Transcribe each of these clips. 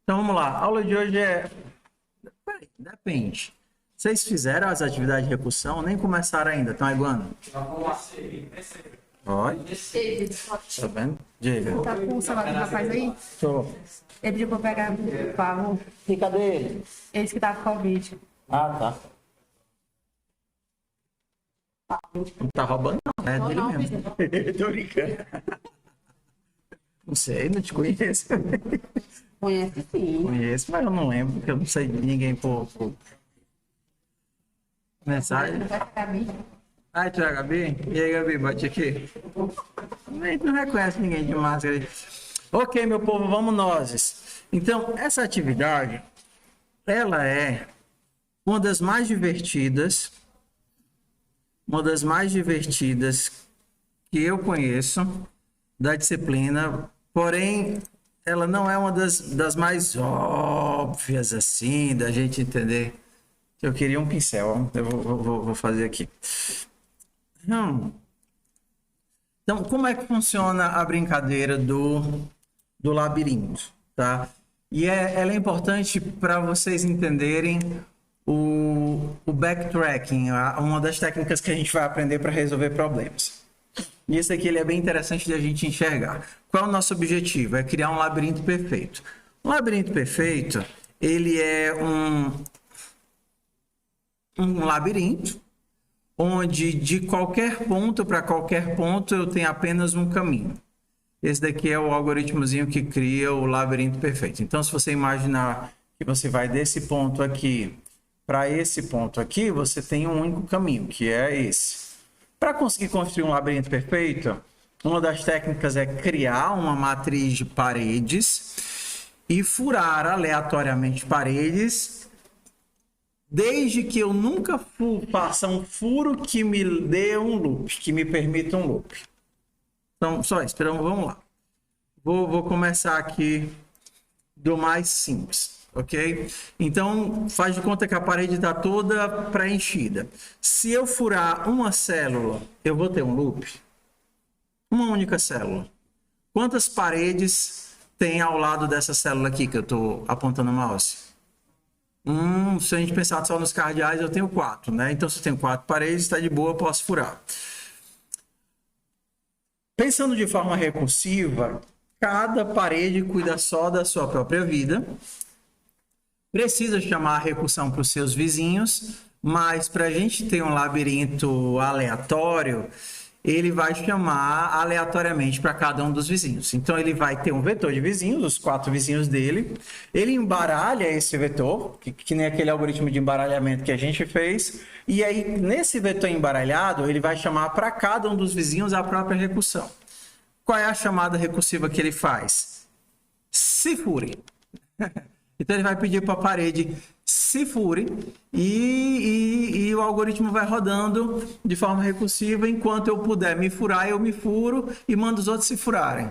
Então vamos lá. A aula de hoje é... Peraí, depende. Vocês fizeram as atividades de recursão? Nem começaram ainda, estão aguardando? Olha. Tá vendo? Diga. Tá com o celular do rapaz aí? Tô. Ele pediu pra eu pegar o favor. E cadê ele? Esse que tá com Covid. Ah, tá. Não tá roubando não, é dele mesmo. Tô brincando. Não sei, não te conheço. Conhece sim. Conheço, mas eu não lembro, porque eu não sei de ninguém por mensagem. Ai, tu é a Gabi? E aí, Gabi, bate aqui. Não reconhece ninguém de máscara aí. Ok, meu povo, vamos nós. Então, essa atividade, ela é uma das mais divertidas que eu conheço da disciplina, porém, ela não é uma das mais óbvias, assim, da gente entender. Eu queria um pincel, ó. Eu vou fazer aqui. Então, como é que funciona a brincadeira do labirinto, tá? E ela é importante para vocês entenderem o backtracking, uma das técnicas que a gente vai aprender para resolver problemas. E esse aqui ele é bem interessante de a gente enxergar. Qual é o nosso objetivo? É criar um labirinto perfeito. Um labirinto perfeito, ele é um labirinto onde de qualquer ponto para qualquer ponto eu tenho apenas um caminho. Esse daqui é o algoritmozinho que cria o labirinto perfeito. Então, se você imaginar que você vai desse ponto aqui para esse ponto aqui, você tem um único caminho, que é esse. Para conseguir construir um labirinto perfeito, uma das técnicas é criar uma matriz de paredes e furar aleatoriamente paredes, desde que eu nunca faça um furo que me dê um loop, que me permita um loop. Então, só isso. Então, vamos lá. Vou começar aqui do mais simples, ok? Então, faz de conta que a parede está toda preenchida. Se eu furar uma célula, eu vou ter um loop? Uma única célula. Quantas paredes tem ao lado dessa célula aqui que eu estou apontando o mouse? Se a gente pensar só nos cardeais, eu tenho 4, né? Então, se eu tenho 4 paredes, está de boa, eu posso furar. Pensando de forma recursiva, cada parede cuida só da sua própria vida. Precisa chamar a recursão para os seus vizinhos, mas para a gente ter um labirinto aleatório, ele vai chamar aleatoriamente para cada um dos vizinhos. Então, ele vai ter um vetor de vizinhos, os 4 vizinhos dele. Ele embaralha esse vetor, que nem aquele algoritmo de embaralhamento que a gente fez. E aí, nesse vetor embaralhado, ele vai chamar para cada um dos vizinhos a própria recursão. Qual é a chamada recursiva que ele faz? Se fure. Então, ele vai pedir para a parede se fure e o algoritmo vai rodando de forma recursiva. Enquanto eu puder me furar, eu me furo e mando os outros se furarem.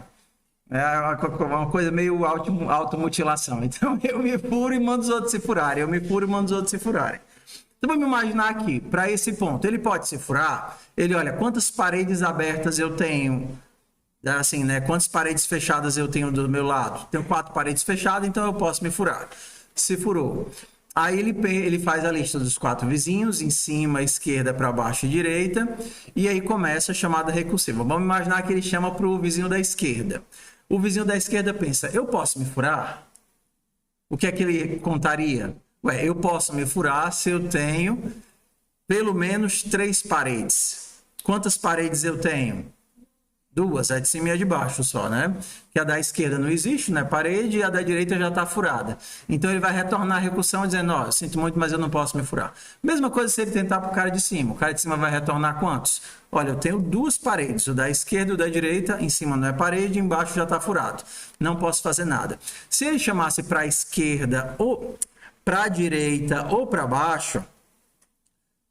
É uma coisa meio automutilação. Então, eu me furo e mando os outros se furarem. Eu me furo e mando os outros se furarem. Então, vamos imaginar aqui, para esse ponto, ele pode se furar? Ele olha quantas paredes abertas eu tenho, assim, né? Quantas paredes fechadas eu tenho do meu lado? Tenho 4 paredes fechadas, então eu posso me furar. Se furou. Aí ele faz a lista dos 4 vizinhos, em cima, esquerda, para baixo e direita, e aí começa a chamada recursiva. Vamos imaginar que ele chama para o vizinho da esquerda. O vizinho da esquerda pensa, eu posso me furar? O que é que ele contaria? Ué, eu posso me furar se eu tenho pelo menos 3 paredes. Quantas paredes eu tenho? 2, a de cima e a de baixo só, né? Que a da esquerda não existe, né? Parede, e a da direita já está furada. Então, ele vai retornar a recursão dizendo, ó, sinto muito, mas eu não posso me furar. Mesma coisa se ele tentar para o cara de cima. O cara de cima vai retornar quantos? Olha, eu tenho 2 paredes, o da esquerda e o da direita, em cima não é parede, embaixo já está furado. Não posso fazer nada. Se ele chamasse para a esquerda, ou para a direita, ou para baixo,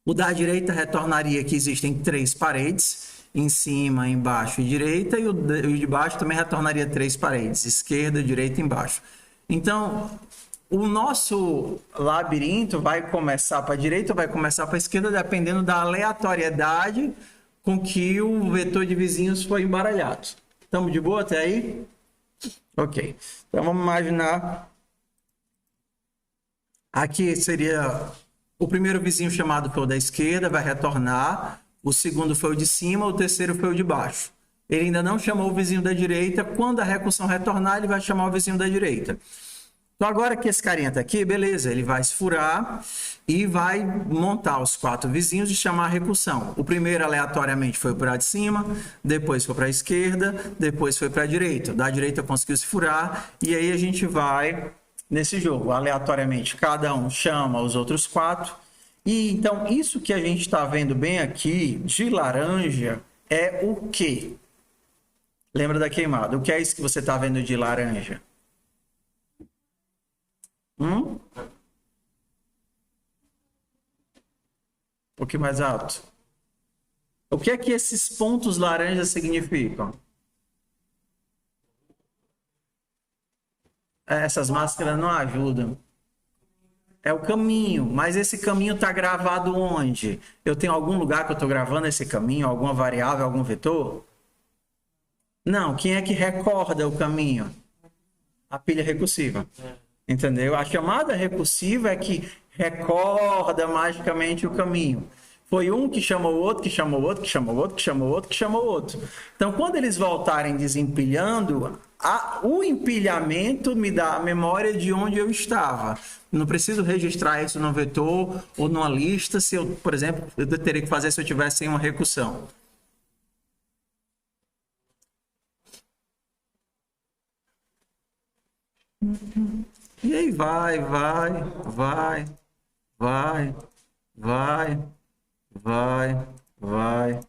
o da direita retornaria que existem 3 paredes, em cima, embaixo e direita, e o de baixo também retornaria 3 paredes, esquerda, direita e embaixo. Então, o nosso labirinto vai começar para a direita ou vai começar para a esquerda, dependendo da aleatoriedade com que o vetor de vizinhos foi embaralhado. Estamos de boa até aí? Ok. Então, vamos imaginar Aqui seria o primeiro vizinho chamado foi o da esquerda, vai retornar. O segundo foi o de cima, o terceiro foi o de baixo. Ele ainda não chamou o vizinho da direita. Quando a recursão retornar, ele vai chamar o vizinho da direita. Então, agora que esse carinha está aqui, beleza, ele vai se furar e vai montar os 4 vizinhos e chamar a recursão. O primeiro, aleatoriamente, foi para a de cima, depois foi para a esquerda, depois foi para a direita. Da direita conseguiu se furar e aí a gente vai nesse jogo. Aleatoriamente, cada um chama os outros 4. E então, isso que a gente está vendo bem aqui, de laranja, é o quê? Lembra da queimada? O que é isso que você está vendo de laranja? Um pouquinho mais alto. O que é que esses pontos laranjas significam? Essas máscaras não ajudam. É o caminho, mas esse caminho está gravado onde? Eu tenho algum lugar que eu estou gravando esse caminho? Alguma variável, algum vetor? Não, quem é que recorda o caminho? A pilha recursiva. Entendeu? A chamada recursiva é que recorda magicamente o caminho. Foi um que chamou o outro, que chamou o outro, que chamou o outro, que chamou o outro, que chamou o outro. Então, quando eles voltarem desempilhando, o empilhamento me dá a memória de onde eu estava. Não preciso registrar isso no vetor ou numa lista, se eu, por exemplo, eu teria que fazer se eu tivesse em uma recursão. E aí vai, vai, vai, vai, vai, vai, vai,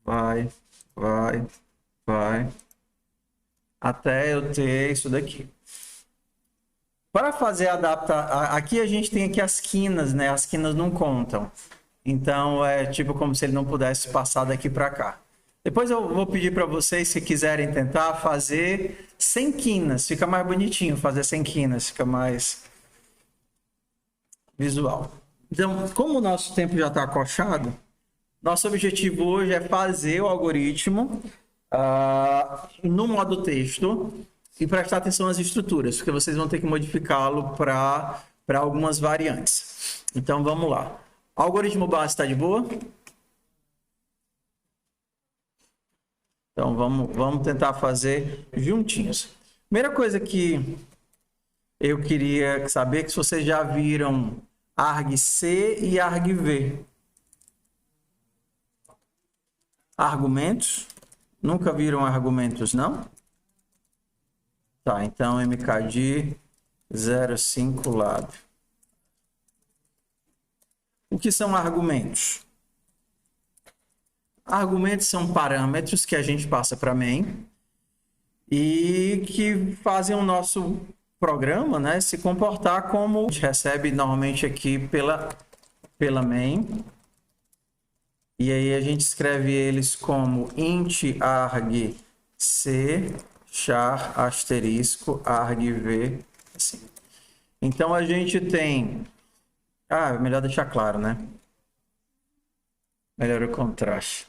vai, vai, vai, até eu ter isso daqui. Para fazer adaptar, aqui a gente tem aqui as quinas, né? As quinas não contam. Então é tipo como se ele não pudesse passar daqui para cá. Depois eu vou pedir para vocês, se quiserem tentar, fazer sem quinas. Fica mais bonitinho fazer sem quinas, fica mais visual. Então, como o nosso tempo já está acochado, nosso objetivo hoje é fazer o algoritmo no modo texto e prestar atenção às estruturas, porque vocês vão ter que modificá-lo para algumas variantes. Então, vamos lá. O algoritmo base está de boa? Então, vamos tentar fazer juntinhos. Primeira coisa que eu queria saber é que se vocês já viram argc e argv. Argumentos? Nunca viram argumentos, não? Tá, então MKD 05 lab. O que são argumentos? Argumentos são parâmetros que a gente passa para main e que fazem o nosso programa, né, se comportar como a gente recebe normalmente aqui pela main. E aí a gente escreve eles como int arg c char asterisco argv, assim. Então a gente tem... é melhor deixar claro, né? Melhora o contraste.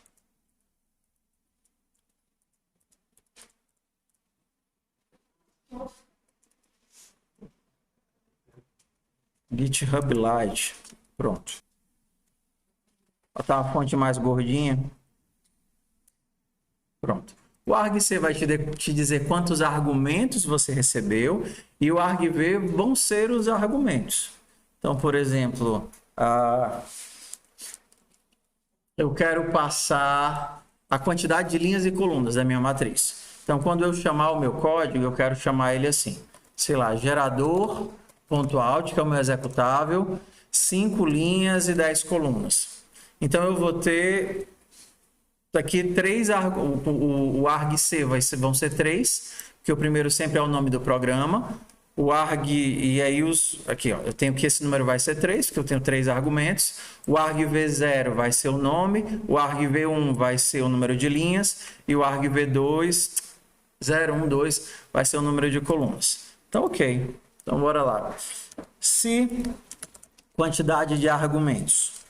GitHub Lite. Pronto. Botar uma fonte mais gordinha. Pronto. O argc vai te dizer quantos argumentos você recebeu e o argv vão ser os argumentos. Então, por exemplo, eu quero passar a quantidade de linhas e colunas da minha matriz. Então, quando eu chamar o meu código, eu quero chamar ele assim, sei lá, gerador.out, que é o meu executável, 5 linhas e 10 colunas. Então, eu vou ter aqui 3, o argc vão ser 3, que o primeiro sempre é o nome do programa. O arg, e aí aqui ó, eu tenho que esse número vai ser 3, porque eu tenho 3 argumentos. O argv0 vai ser o nome, o argv1 vai ser o número de linhas e o argv2, 0, 1, 2, vai ser o número de colunas. Então, ok. Então, bora lá. Se quantidade de argumentos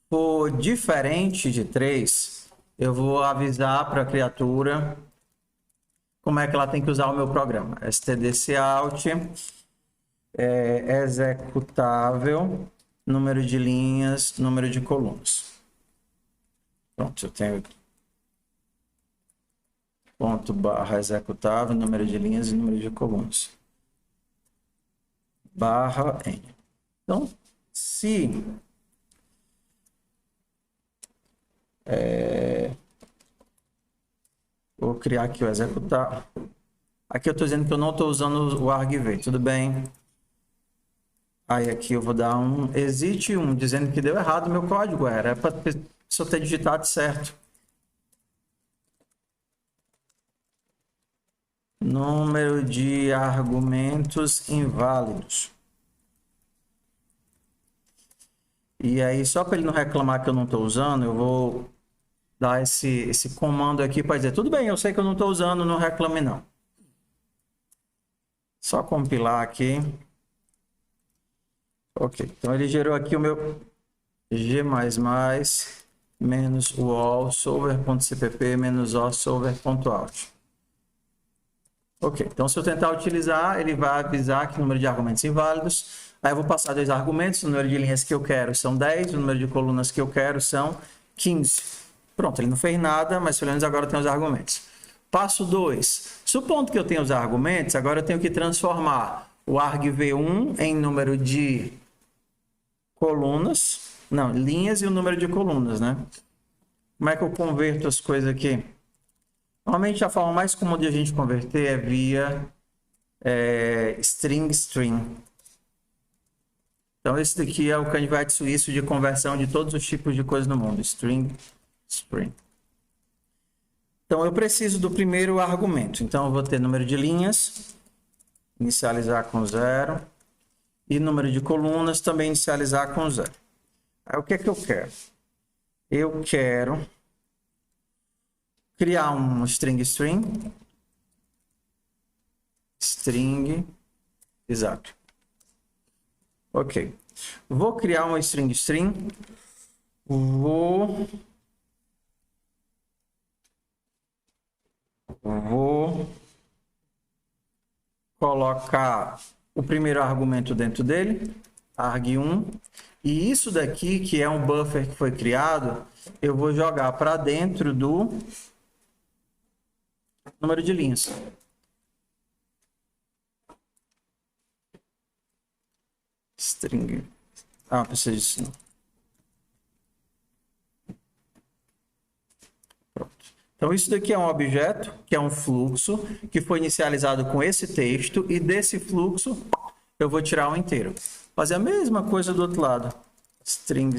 for diferente de 3, eu vou avisar para a criatura como é que ela tem que usar o meu programa. stdcout executável, número de linhas, número de colunas. Pronto, eu tenho ponto barra executável, número de linhas e número de colunas. Barra N. Então, se vou criar aqui o executar. Aqui eu estou dizendo que eu não estou usando o argv, tudo bem? Aí aqui eu vou dar um exit 1, dizendo que deu errado o meu código. Era para só ter digitado certo. Número de argumentos inválidos. E aí, só para ele não reclamar que eu não estou usando, eu vou dar esse comando aqui para dizer, tudo bem, eu sei que eu não estou usando, não reclame não. Só compilar aqui. Ok, então ele gerou aqui o meu g++ menos o all solver.cpp menos o solver.out. Ok, então se eu tentar utilizar, ele vai avisar que o número de argumentos inválidos. Aí eu vou passar 2 argumentos, o número de linhas que eu quero são 10, o número de colunas que eu quero são 15. Pronto, ele não fez nada, mas pelo menos agora tem os argumentos. Passo 2. Supondo que eu tenha os argumentos, agora eu tenho que transformar o argv1 em número de colunas, não, linhas e o número de colunas, né? Como é que eu converto as coisas aqui? Normalmente a forma mais comum de a gente converter é via string. Então esse daqui é o canivete suíço de conversão de todos os tipos de coisas no mundo, string. Então eu preciso do primeiro argumento. Então eu vou ter número de linhas, inicializar com 0, e número de colunas também inicializar com 0. Aí o que é que eu quero? Eu quero criar um string, exato. Ok. Vou criar uma string, vou colocar o primeiro argumento dentro dele, arg1, e isso daqui, que é um buffer que foi criado, eu vou jogar para dentro do número de linhas. String. Ah, precisa disso não. Pronto. Então, isso daqui é um objeto, que é um fluxo, que foi inicializado com esse texto, e desse fluxo eu vou tirar o inteiro. Fazer a mesma coisa do outro lado. String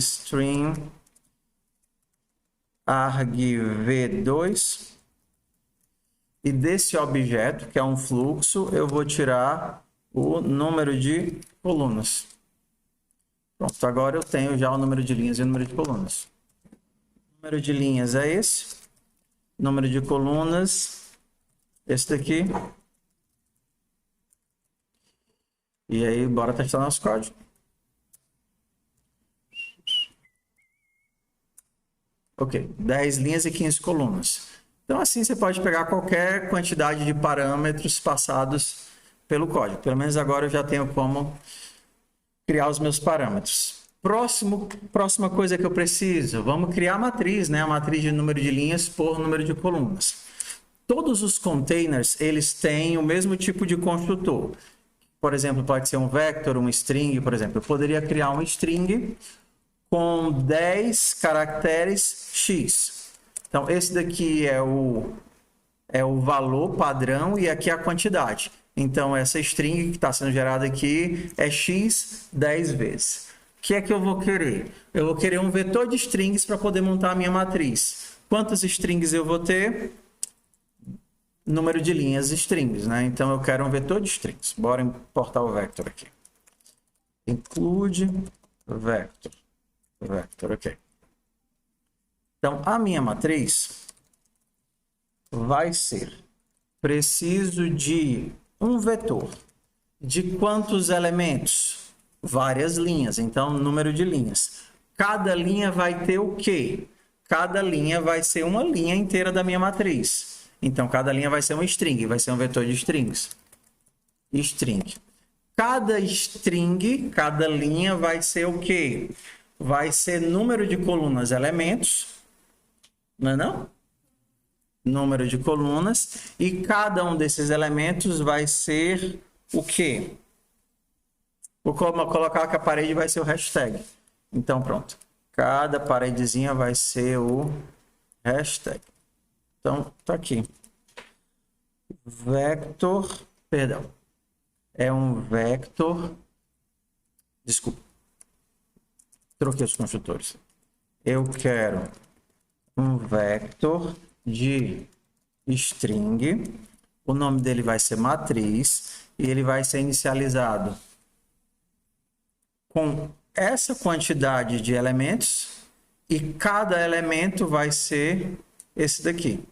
argv2. E desse objeto, que é um fluxo, eu vou tirar o número de colunas. Pronto, agora eu tenho já o número de linhas e o número de colunas. O número de linhas é esse. Número de colunas, esse daqui. E aí, bora testar nosso código. Ok, 10 linhas e 15 colunas. Então, assim, você pode pegar qualquer quantidade de parâmetros passados pelo código. Pelo menos agora eu já tenho como criar os meus parâmetros. Próxima coisa que eu preciso, vamos criar a matriz, né? A matriz de número de linhas por número de colunas. Todos os containers, eles têm o mesmo tipo de construtor. Por exemplo, pode ser um vector, um string, por exemplo. Eu poderia criar um string com 10 caracteres x. Então, esse daqui é o valor padrão e aqui é a quantidade. Então, essa string que está sendo gerada aqui é x 10 vezes. O que é que eu vou querer? Eu vou querer um vetor de strings para poder montar a minha matriz. Quantas strings eu vou ter? Número de linhas strings, né? Então, eu quero um vetor de strings. Bora importar o vector aqui. Include vector. Vector, ok. Então, a minha matriz vai ser, preciso de um vetor. De quantos elementos? Várias linhas, então número de linhas. Cada linha vai ter o quê? Cada linha vai ser uma linha inteira da minha matriz. Então, cada linha vai ser um string, vai ser um vetor de strings. String. cada string, cada linha vai ser o quê? Vai ser número de colunas, elementos, não é não? Número de colunas, e cada um desses elementos vai ser o quê? Vou colocar que a parede vai ser o hashtag. Então, pronto. Cada paredezinha vai ser o hashtag. Então, tá aqui. Vector, perdão. É um vector. Desculpa. Troquei os construtores. Eu quero um vector de string. O nome dele vai ser matriz e ele vai ser inicializado com essa quantidade de elementos e cada elemento vai ser esse daqui.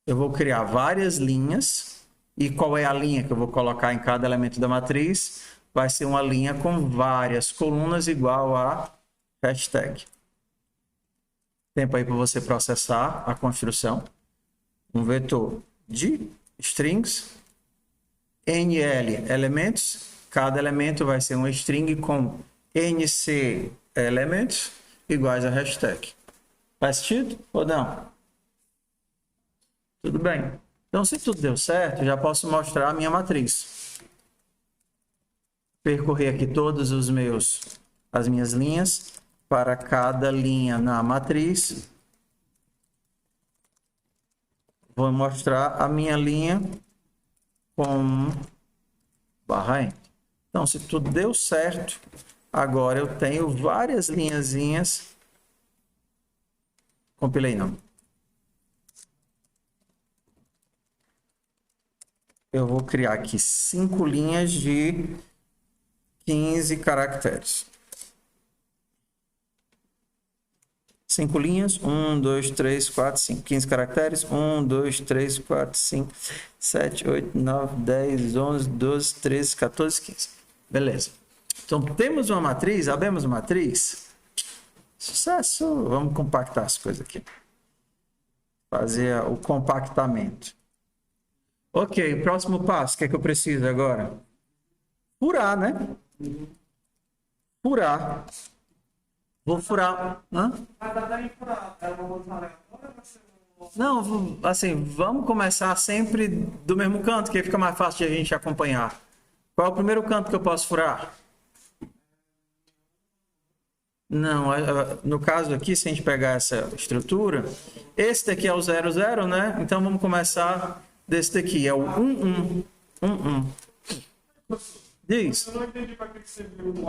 Eu vou criar várias linhas e qual é a linha que eu vou colocar em cada elemento da matriz? Vai ser uma linha com várias colunas igual a hashtag. Tempo aí para você processar a construção. Um vetor de strings, NL elementos. Cada elemento vai ser uma string com NC elementos iguais a hashtag. Faz sentido ou não? Tudo bem. Então, se tudo deu certo, já posso mostrar a minha matriz. Percorrer aqui todos as minhas linhas. Para cada linha na matriz, vou mostrar a minha linha com barra enter. Então, se tudo deu certo, agora eu tenho várias linhazinhas. Compilei não. Eu vou criar aqui 5 linhas de 15 caracteres. 5 linhas, 1, 2, 3, 4, 5, 15 caracteres, 1, 2, 3, 4, 5, 7, 8, 9, 10, 11, 12, 13, 14, 15. Beleza. Então, temos uma matriz, abrimos uma matriz. Sucesso! Vamos compactar as coisas aqui. Fazer o compactamento. Ok, próximo passo, o que é que eu preciso agora? Furar, né? Furar. Vou furar. Hã? Não, assim, vamos começar sempre do mesmo canto, que fica mais fácil de a gente acompanhar. Qual é o primeiro canto que eu posso furar? Não, no caso aqui, se a gente pegar essa estrutura, esse daqui é o 0, 0, né? Então vamos começar desse daqui, é o 1, 1, 1, 1. Diz. Eu não entendi para que você viu o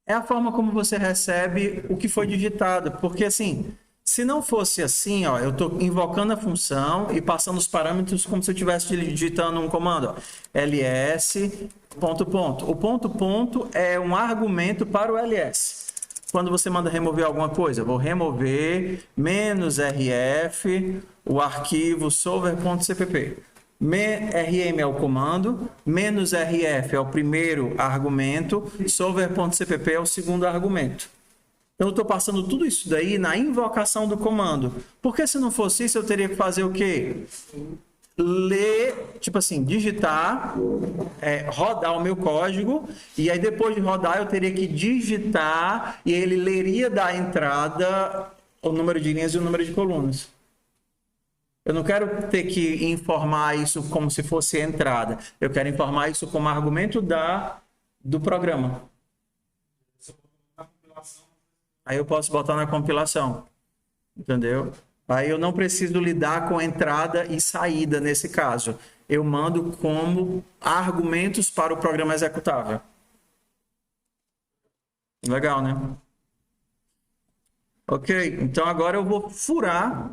é a forma como você recebe o que foi digitado. Porque, assim, se não fosse assim, ó, eu estou invocando a função e passando os parâmetros como se eu estivesse digitando um comando. Ó, ls, ponto, ponto. O ponto, ponto é um argumento para o ls. Quando você manda remover alguma coisa, eu vou remover -rf, o arquivo solver.cpp. rm é o comando, -rf é o primeiro argumento, solver.cpp é o segundo argumento. Então, eu estou passando tudo isso daí na invocação do comando. Porque se não fosse isso, eu teria que fazer o quê? Ler, tipo assim, digitar, rodar o meu código, e aí depois de rodar eu teria que digitar, e ele leria da entrada o número de linhas e o número de colunas. Eu não quero ter que informar isso como se fosse entrada. Eu quero informar isso como argumento do programa. Aí eu posso botar na compilação. Entendeu? Aí eu não preciso lidar com entrada e saída nesse caso. Eu mando como argumentos para o programa executável. Legal, né? Ok, então agora eu vou furar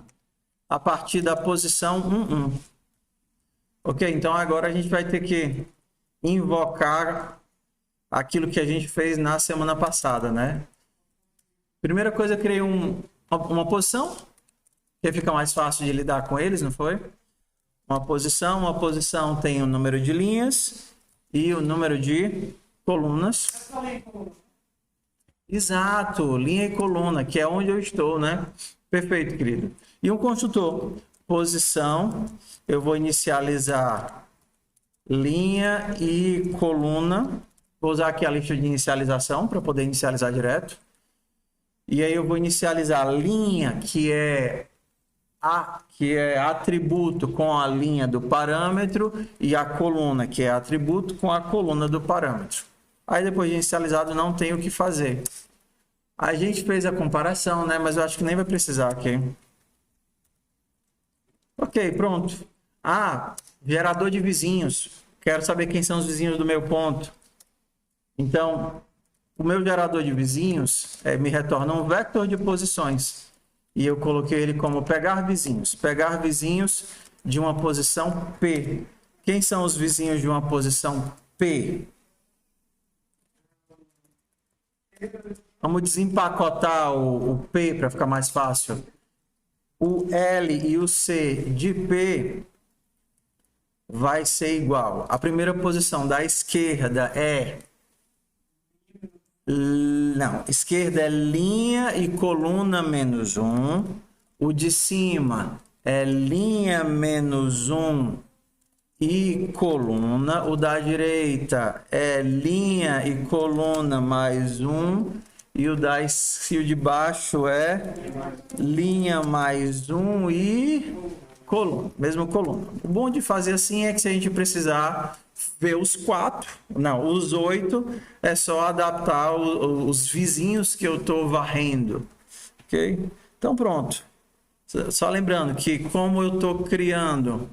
a partir da posição 1, 1. Ok, então agora a gente vai ter que invocar aquilo que a gente fez na semana passada, né? Primeira coisa, eu criei uma posição, que fica mais fácil de lidar com eles, não foi? Uma posição tem o número de linhas e o número de colunas. Exato, linha e coluna, que é onde eu estou, né? Perfeito, querido. E um construtor. posição, eu vou inicializar linha e coluna. Vou usar aqui a lista de inicialização para poder inicializar direto. E aí eu vou inicializar a linha, que é atributo com a linha do parâmetro, e a coluna, que é atributo com a coluna do parâmetro. Aí depois de inicializado não tem o que fazer. A gente fez a comparação, né? Mas eu acho que nem vai precisar aqui. Ok, pronto. Gerador de vizinhos. Quero saber quem são os vizinhos do meu ponto. Então, o meu gerador de vizinhos me retorna um vetor de posições. E eu coloquei ele como pegar vizinhos. Pegar vizinhos de uma posição P. Quem são os vizinhos de uma posição P? Vamos desempacotar o P para ficar mais fácil. O L e o C de P vai ser igual. A primeira posição da esquerda é... Não, esquerda é linha e coluna menos 1. O de cima é linha menos 1 e coluna. O da direita é linha e coluna mais 1. E o de baixo é linha mais 1 e coluna, mesmo coluna. O bom de fazer assim é que se a gente precisar ver os 8, é só adaptar os vizinhos que eu estou varrendo. Ok? Então pronto. Só lembrando que como eu estou criando...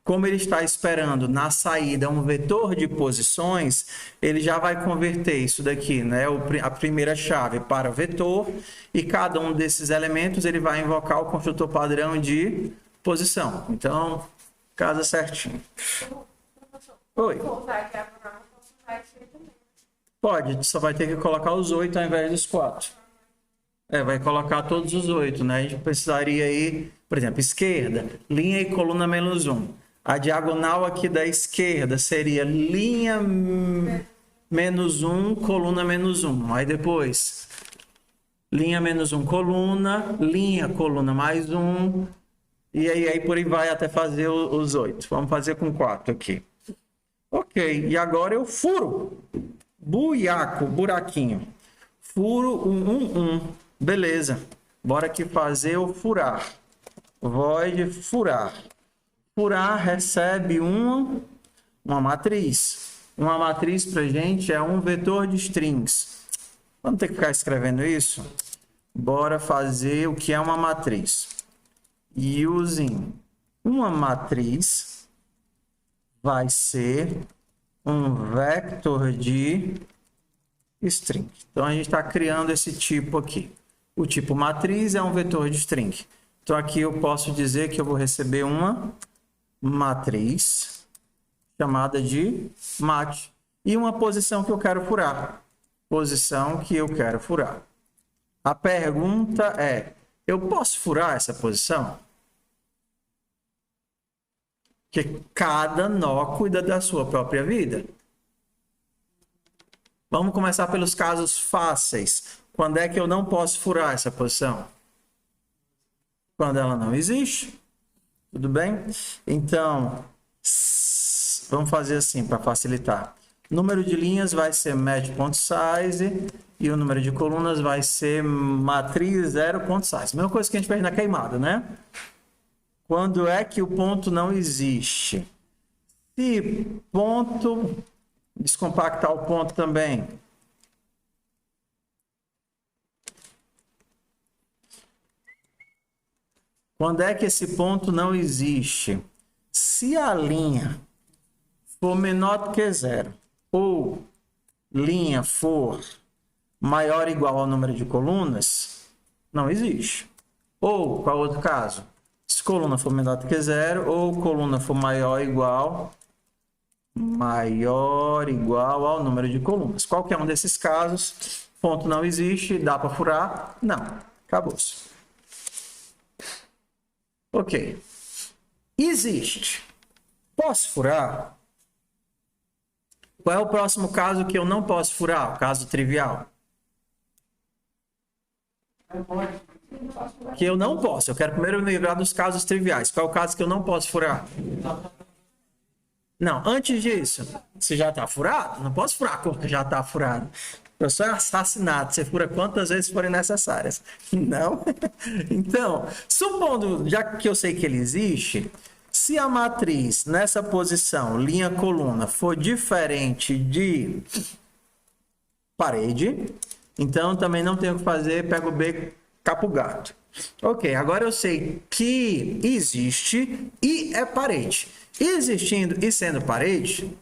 Como ele está esperando na saída um vetor de posições, ele já vai converter isso daqui, né? A primeira chave para vetor, e cada um desses elementos ele vai invocar o construtor padrão de posição. Então, casa certinho. Oi. Pode, só vai ter que colocar os 8 ao invés dos 4. Vai colocar todos os 8, né? A gente precisaria aí, por exemplo, esquerda, linha e coluna menos 1. A diagonal aqui da esquerda seria linha menos 1, coluna menos 1. Aí depois, linha menos 1, coluna, linha, coluna mais 1. E aí por aí vai até fazer os 8. Vamos fazer com 4 aqui. Ok, e agora eu furo. Buraquinho. Furo 1. Beleza. Bora aqui fazer o furar. Void furar. Furar recebe uma matriz. Uma matriz para gente é um vetor de strings. Vamos ter que ficar escrevendo isso? Bora fazer o que é uma matriz. Using uma matriz vai ser um vector de string. Então a gente está criando esse tipo aqui. O tipo matriz é um vetor de string. Então aqui eu posso dizer que eu vou receber uma matriz chamada de mat e uma posição que eu quero furar. Posição que eu quero furar. A pergunta é: eu posso furar essa posição? Porque cada nó cuida da sua própria vida. Vamos começar pelos casos fáceis. Quando é que eu não posso furar essa posição? Quando ela não existe. Tudo bem? Então, vamos fazer assim para facilitar. O número de linhas vai ser match.size e o número de colunas vai ser matriz 0.size. Mesma coisa que a gente fez na queimada, né? Quando é que o ponto não existe? Se ponto... Descompactar o ponto também. Quando é que esse ponto não existe? Se a linha for menor do que 0 ou linha for maior ou igual ao número de colunas, não existe. Ou, qual outro caso? Se coluna for menor do que 0 ou coluna for maior ou igual ao número de colunas. Qualquer um desses casos, ponto não existe, dá para furar? Não. Acabou-se. Ok. Existe. Posso furar? Qual é o próximo caso que eu não posso furar? O caso trivial. Que eu não posso. Eu quero primeiro me livrar dos casos triviais. Qual é o caso que eu não posso furar? Não, antes disso, se já está furado, não posso furar a cor que já está furado. Eu sou assassinato, você fura quantas vezes forem necessárias. Não? Então, supondo, já que eu sei que ele existe, se a matriz nessa posição, linha, coluna, for diferente de parede, então também não tenho o que fazer, pego o B, capo o gato. Ok, agora eu sei que existe e é parede. Existindo e sendo parede,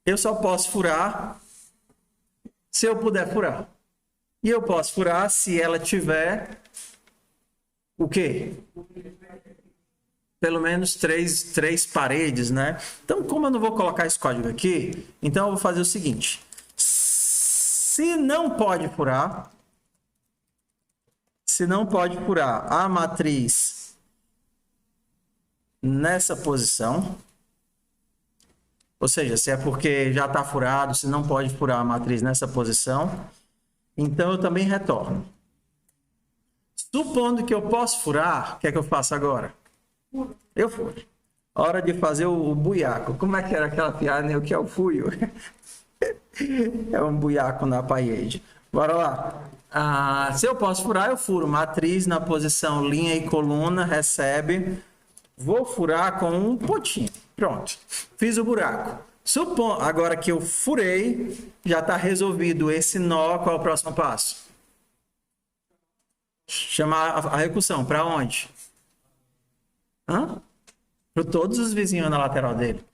eu só posso furar se eu puder furar. E eu posso furar se ela tiver o quê? Pelo menos três paredes, né? Então, como eu não vou colocar esse código aqui, então eu vou fazer o seguinte. Se não pode furar a matriz nessa posição, ou seja, se é porque já está furado, se não pode furar a matriz nessa posição, então eu também retorno. Supondo que eu posso furar, o que é que eu faço agora? Eu furo. Hora de fazer o buiaco. Como é que era aquela piada, né? O que é o fuio? É um buiaco na parede. Bora lá. Se eu posso furar, eu furo. Matriz na posição linha e coluna, recebe. Vou furar com um pontinho. Pronto. Fiz o buraco. Agora que eu furei, já está resolvido esse nó. Qual é o próximo passo? Chamar a recursão. Para onde? Para todos os vizinhos na lateral dele.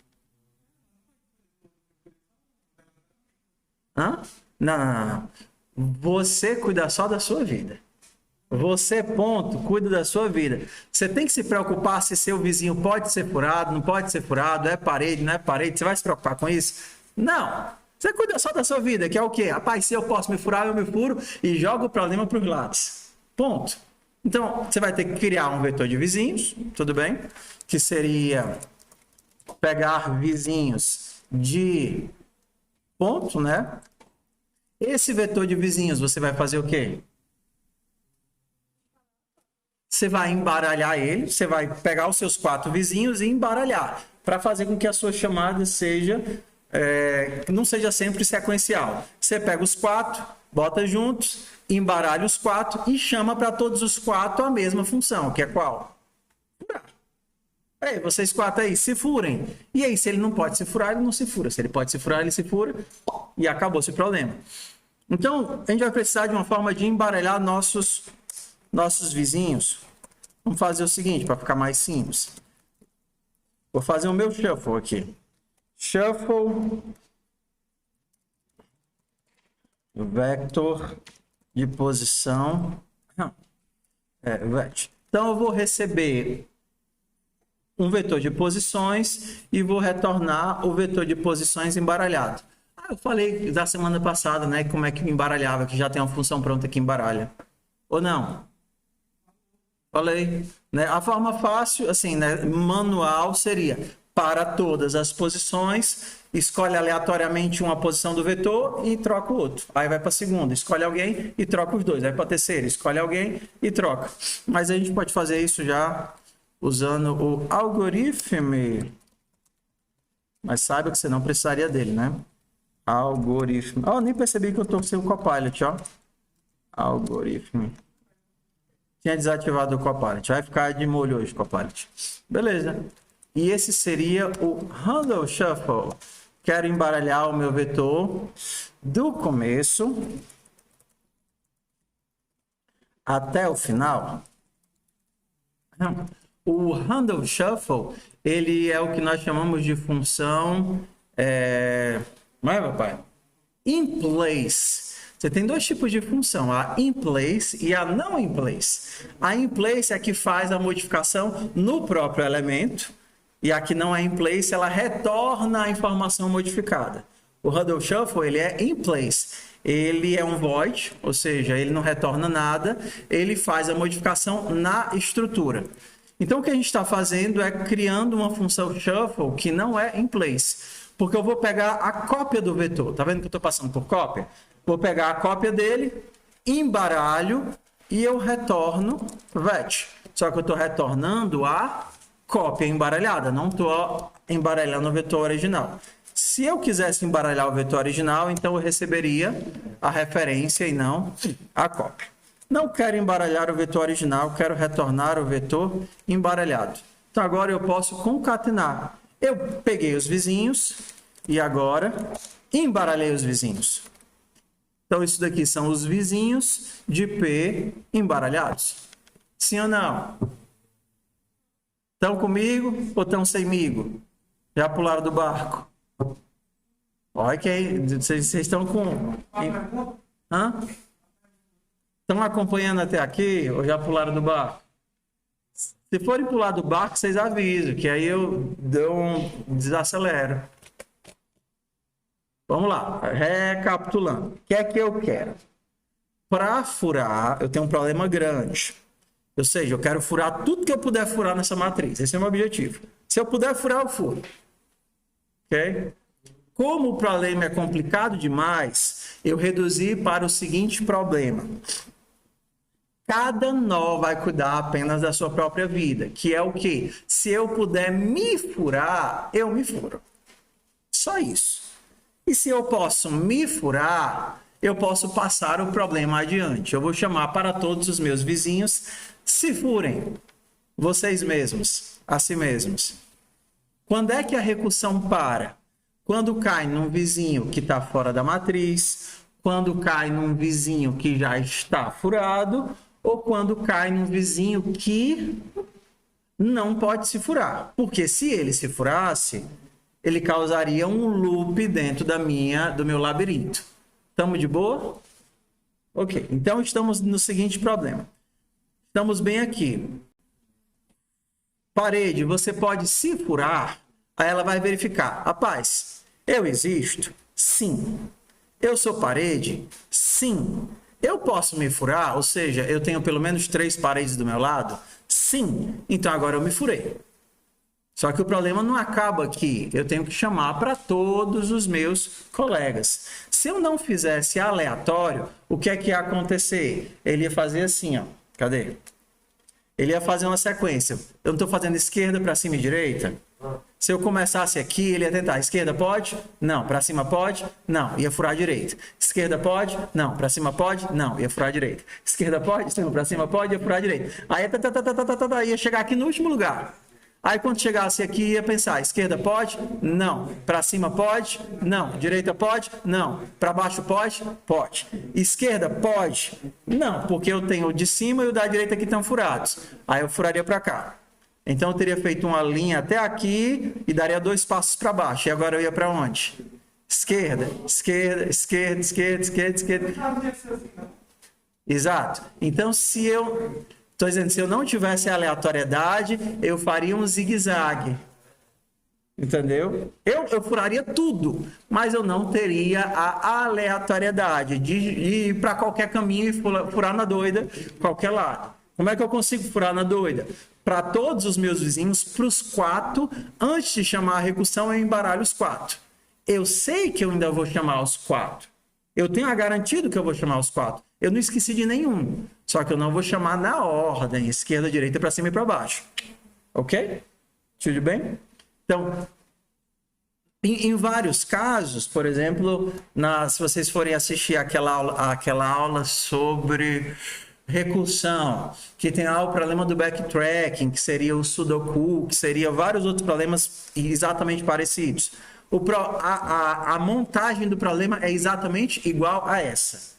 Não. Você cuida só da sua vida. Você, ponto, cuida da sua vida. Você tem que se preocupar se seu vizinho pode ser furado, não pode ser furado, é parede, não é parede. Você vai se preocupar com isso? Não. Você cuida só da sua vida, que é o quê? Rapaz, se eu posso me furar, eu me furo e jogo o problema para os lados. Ponto. Então, você vai ter que criar um vetor de vizinhos, tudo bem? Que seria pegar vizinhos de ponto, né? Esse vetor de vizinhos, você vai fazer o quê? Você vai embaralhar ele, você vai pegar os seus 4 vizinhos e embaralhar, para fazer com que a sua chamada não seja sempre sequencial. Você pega os 4, bota juntos, embaralha os 4 e chama para todos os 4 a mesma função, que é qual? Furar. Aí, vocês 4 aí, se furem. E aí, se ele não pode se furar, ele não se fura. Se ele pode se furar, ele se fura e acabou esse problema. Então, a gente vai precisar de uma forma de embaralhar nossos vizinhos. Vamos fazer o seguinte, para ficar mais simples. Vou fazer o meu shuffle aqui. Shuffle vector de posição. Então, eu vou receber um vetor de posições e vou retornar o vetor de posições embaralhado. Eu falei da semana passada, né, como é que embaralhava, que já tem uma função pronta que embaralha. Ou não? Falei, né? A forma fácil, assim, né, manual seria para todas as posições, escolhe aleatoriamente uma posição do vetor e troca o outro. Aí vai para a segunda, escolhe alguém e troca os dois. Aí para a terceira, escolhe alguém e troca. Mas a gente pode fazer isso já usando o algoritmo. Mas saiba que você não precisaria dele, né? Algoritmo. Nem percebi que eu estou sem o Copilot, ó. Algoritmo. Tinha desativado o Copilot. Vai ficar de molho hoje, Copilot. Beleza. E esse seria o Handle Shuffle. Quero embaralhar o meu vetor do começo até o final. O Handle Shuffle, ele é o que nós chamamos de função... Não é, papai? In place. Você tem 2 tipos de função, a in place e a não in place. A in place é a que faz a modificação no próprio elemento, e a que não é in place, ela retorna a informação modificada. O Handle Shuffle, ele é in place. Ele é um void, ou seja, ele não retorna nada, ele faz a modificação na estrutura. Então, o que a gente está fazendo é criando uma função shuffle que não é in place. Porque eu vou pegar a cópia do vetor. Tá vendo que eu estou passando por cópia? Vou pegar a cópia dele, embaralho e eu retorno vet. Só que eu estou retornando a cópia embaralhada, não estou embaralhando o vetor original. Se eu quisesse embaralhar o vetor original, então eu receberia a referência e não a cópia. Não quero embaralhar o vetor original, quero retornar o vetor embaralhado. Então agora eu posso concatenar. Eu peguei os vizinhos e agora embaralhei os vizinhos. Então isso daqui são os vizinhos de P embaralhados. Sim ou não? Estão comigo ou estão semigo? Já pularam do barco? Olha que aí, vocês estão com... Hã? Estão acompanhando até aqui ou já pularam do barco? Se forem pular do barco, vocês avisam, que aí eu desacelero. Vamos lá, recapitulando. O que é que eu quero? Para furar, eu tenho um problema grande. Ou seja, eu quero furar tudo que eu puder furar nessa matriz. Esse é o meu objetivo. Se eu puder furar, eu furo. Ok? Como o problema é complicado demais, eu reduzi para o seguinte problema. Cada nó vai cuidar apenas da sua própria vida, que é o quê? Se eu puder me furar, eu me furo. Só isso. E se eu posso me furar, eu posso passar o problema adiante. Eu vou chamar para todos os meus vizinhos, se furem, vocês mesmos, a si mesmos. Quando é que a recursão para? Quando cai num vizinho que está fora da matriz, quando cai num vizinho que já está furado, ou quando cai num vizinho que não pode se furar. Porque se ele se furasse, ele causaria um loop dentro do meu labirinto. Estamos de boa? Ok, então estamos no seguinte problema. Estamos bem aqui. Parede, você pode se furar, aí ela vai verificar. Rapaz, eu existo? Sim. Eu sou parede? Sim. Eu posso me furar? Ou seja, eu tenho pelo menos 3 paredes do meu lado? Sim. Então agora eu me furei. Só que o problema não acaba aqui. Eu tenho que chamar para todos os meus colegas. Se eu não fizesse aleatório, o que é que ia acontecer? Ele ia fazer assim, ó. Cadê? Ele ia fazer uma sequência. Eu não estou fazendo esquerda para cima e direita? Se eu começasse aqui, ele ia tentar. Esquerda pode? Não. Para cima pode? Não. Ia furar a direita. Esquerda pode? Não. Para cima pode? Não. Ia furar a direita. Esquerda pode? Não. Para cima pode? Ia furar a direita. Aí ia chegar aqui no último lugar. Aí quando chegasse aqui, ia pensar, esquerda pode? Não. Para cima pode? Não. Direita pode? Não. Para baixo pode? Pode. Esquerda pode? Não, porque eu tenho o de cima e o da direita que estão furados. Aí eu furaria para cá. Então eu teria feito uma linha até aqui e daria 2 passos para baixo. E agora eu ia para onde? Esquerda, esquerda, esquerda, esquerda, esquerda, esquerda. Exato. Então se eu... Estou dizendo, se eu não tivesse aleatoriedade, eu faria um zigue-zague. Entendeu? Eu furaria tudo, mas eu não teria a aleatoriedade de ir para qualquer caminho e furar na doida, qualquer lado. Como é que eu consigo furar na doida? Para todos os meus vizinhos, para os 4, antes de chamar a recursão, eu embaralho os 4. Eu sei que eu ainda vou chamar os 4. Eu tenho a garantia que eu vou chamar os 4. Eu não esqueci de nenhum. Só que eu não vou chamar na ordem, esquerda, direita, para cima e para baixo. Ok? Tudo bem? Então, em vários casos, por exemplo, se vocês forem assistir aquela aula sobre recursão, que tem lá o problema do backtracking, que seria o sudoku, que seria vários outros problemas exatamente parecidos. A montagem do problema é exatamente igual a essa.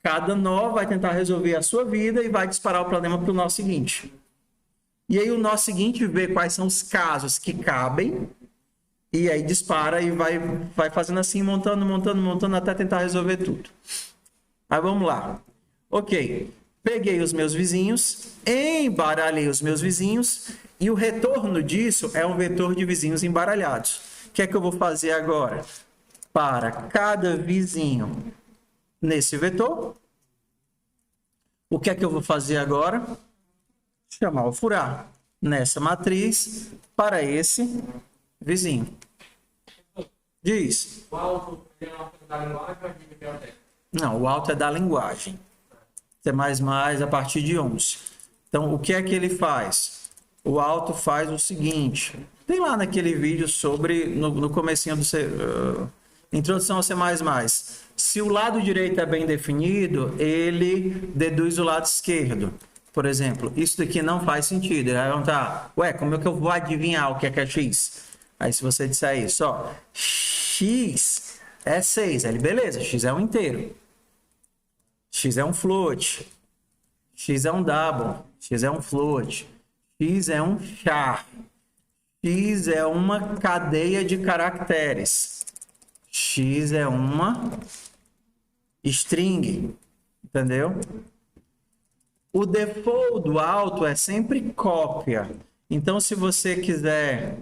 Cada nó vai tentar resolver a sua vida e vai disparar o problema para o nó seguinte. E aí o nó seguinte vê quais são os casos que cabem e aí dispara e vai fazendo assim, montando, montando, montando até tentar resolver tudo. Aí vamos lá. Ok, peguei os meus vizinhos, embaralhei os meus vizinhos e o retorno disso é um vetor de vizinhos embaralhados. O que é que eu vou fazer agora? Para cada vizinho nesse vetor, o que é que eu vou fazer agora? Chamar o furar nessa matriz para esse vizinho. Diz. O alto é da linguagem ou da biblioteca? Não, o alto é da linguagem. C++ a partir de 11. Então, o que é que ele faz? O auto faz o seguinte. Tem lá naquele vídeo sobre, no comecinho do introdução ao C++. Se o lado direito é bem definido, ele deduz o lado esquerdo. Por exemplo, isso daqui não faz sentido. Ele vai perguntar, ué, como é que eu vou adivinhar o que é x? Aí se você disser isso, ó, x é 6. Aí, beleza, x é um inteiro. X é um float. X é um double. X é um float. X é um char. X é uma cadeia de caracteres. X é uma string. Entendeu? O default do auto é sempre cópia. Então, se você quiser...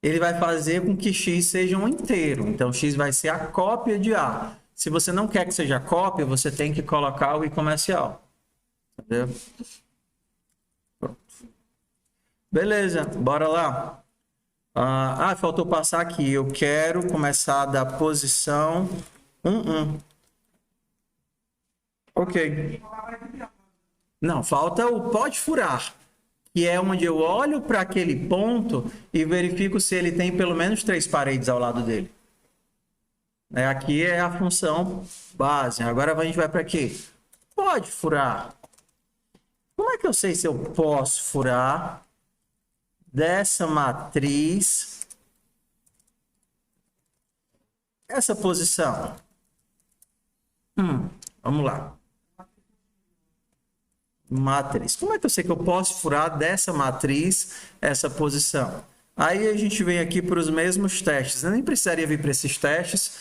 ele vai fazer com que x seja um inteiro. Então, x vai ser a cópia de A. Se você não quer que seja cópia, você tem que colocar o i comercial. Entendeu? Pronto. Beleza, bora lá. Faltou passar aqui. Eu quero começar da posição 1. Ok. Não, falta o pode furar, que é onde eu olho para aquele ponto e verifico se ele tem pelo menos 3 paredes ao lado dele. Aqui é a função base. Agora a gente vai para aqui. Pode furar. Como é que eu sei se eu posso furar dessa matriz essa posição? Vamos lá. Matriz. Como é que eu sei que eu posso furar dessa matriz essa posição? Aí a gente vem aqui para os mesmos testes. Eu nem precisaria vir para esses testes,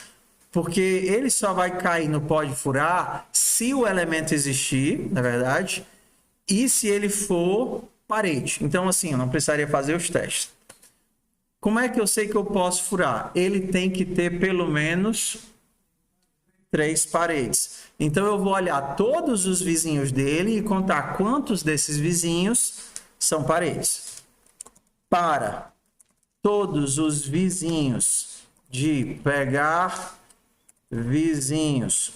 porque ele só vai cair no pode furar se o elemento existir, na verdade, e se ele for parede. Então, assim, eu não precisaria fazer os testes. Como é que eu sei que eu posso furar? Ele tem que ter pelo menos 3 paredes. Então, eu vou olhar todos os vizinhos dele e contar quantos desses vizinhos são paredes. Para todos os vizinhos de pegar vizinhos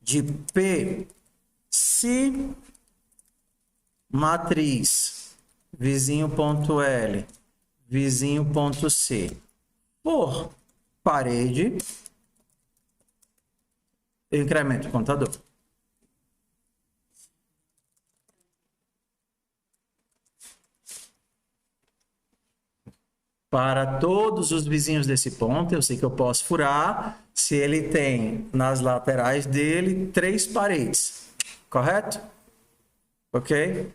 de P, se matriz vizinho.L, vizinho.C for parede, eu incremento o contador. Para todos os vizinhos desse ponto, eu sei que eu posso furar se ele tem nas laterais dele 3 paredes. Correto? Ok?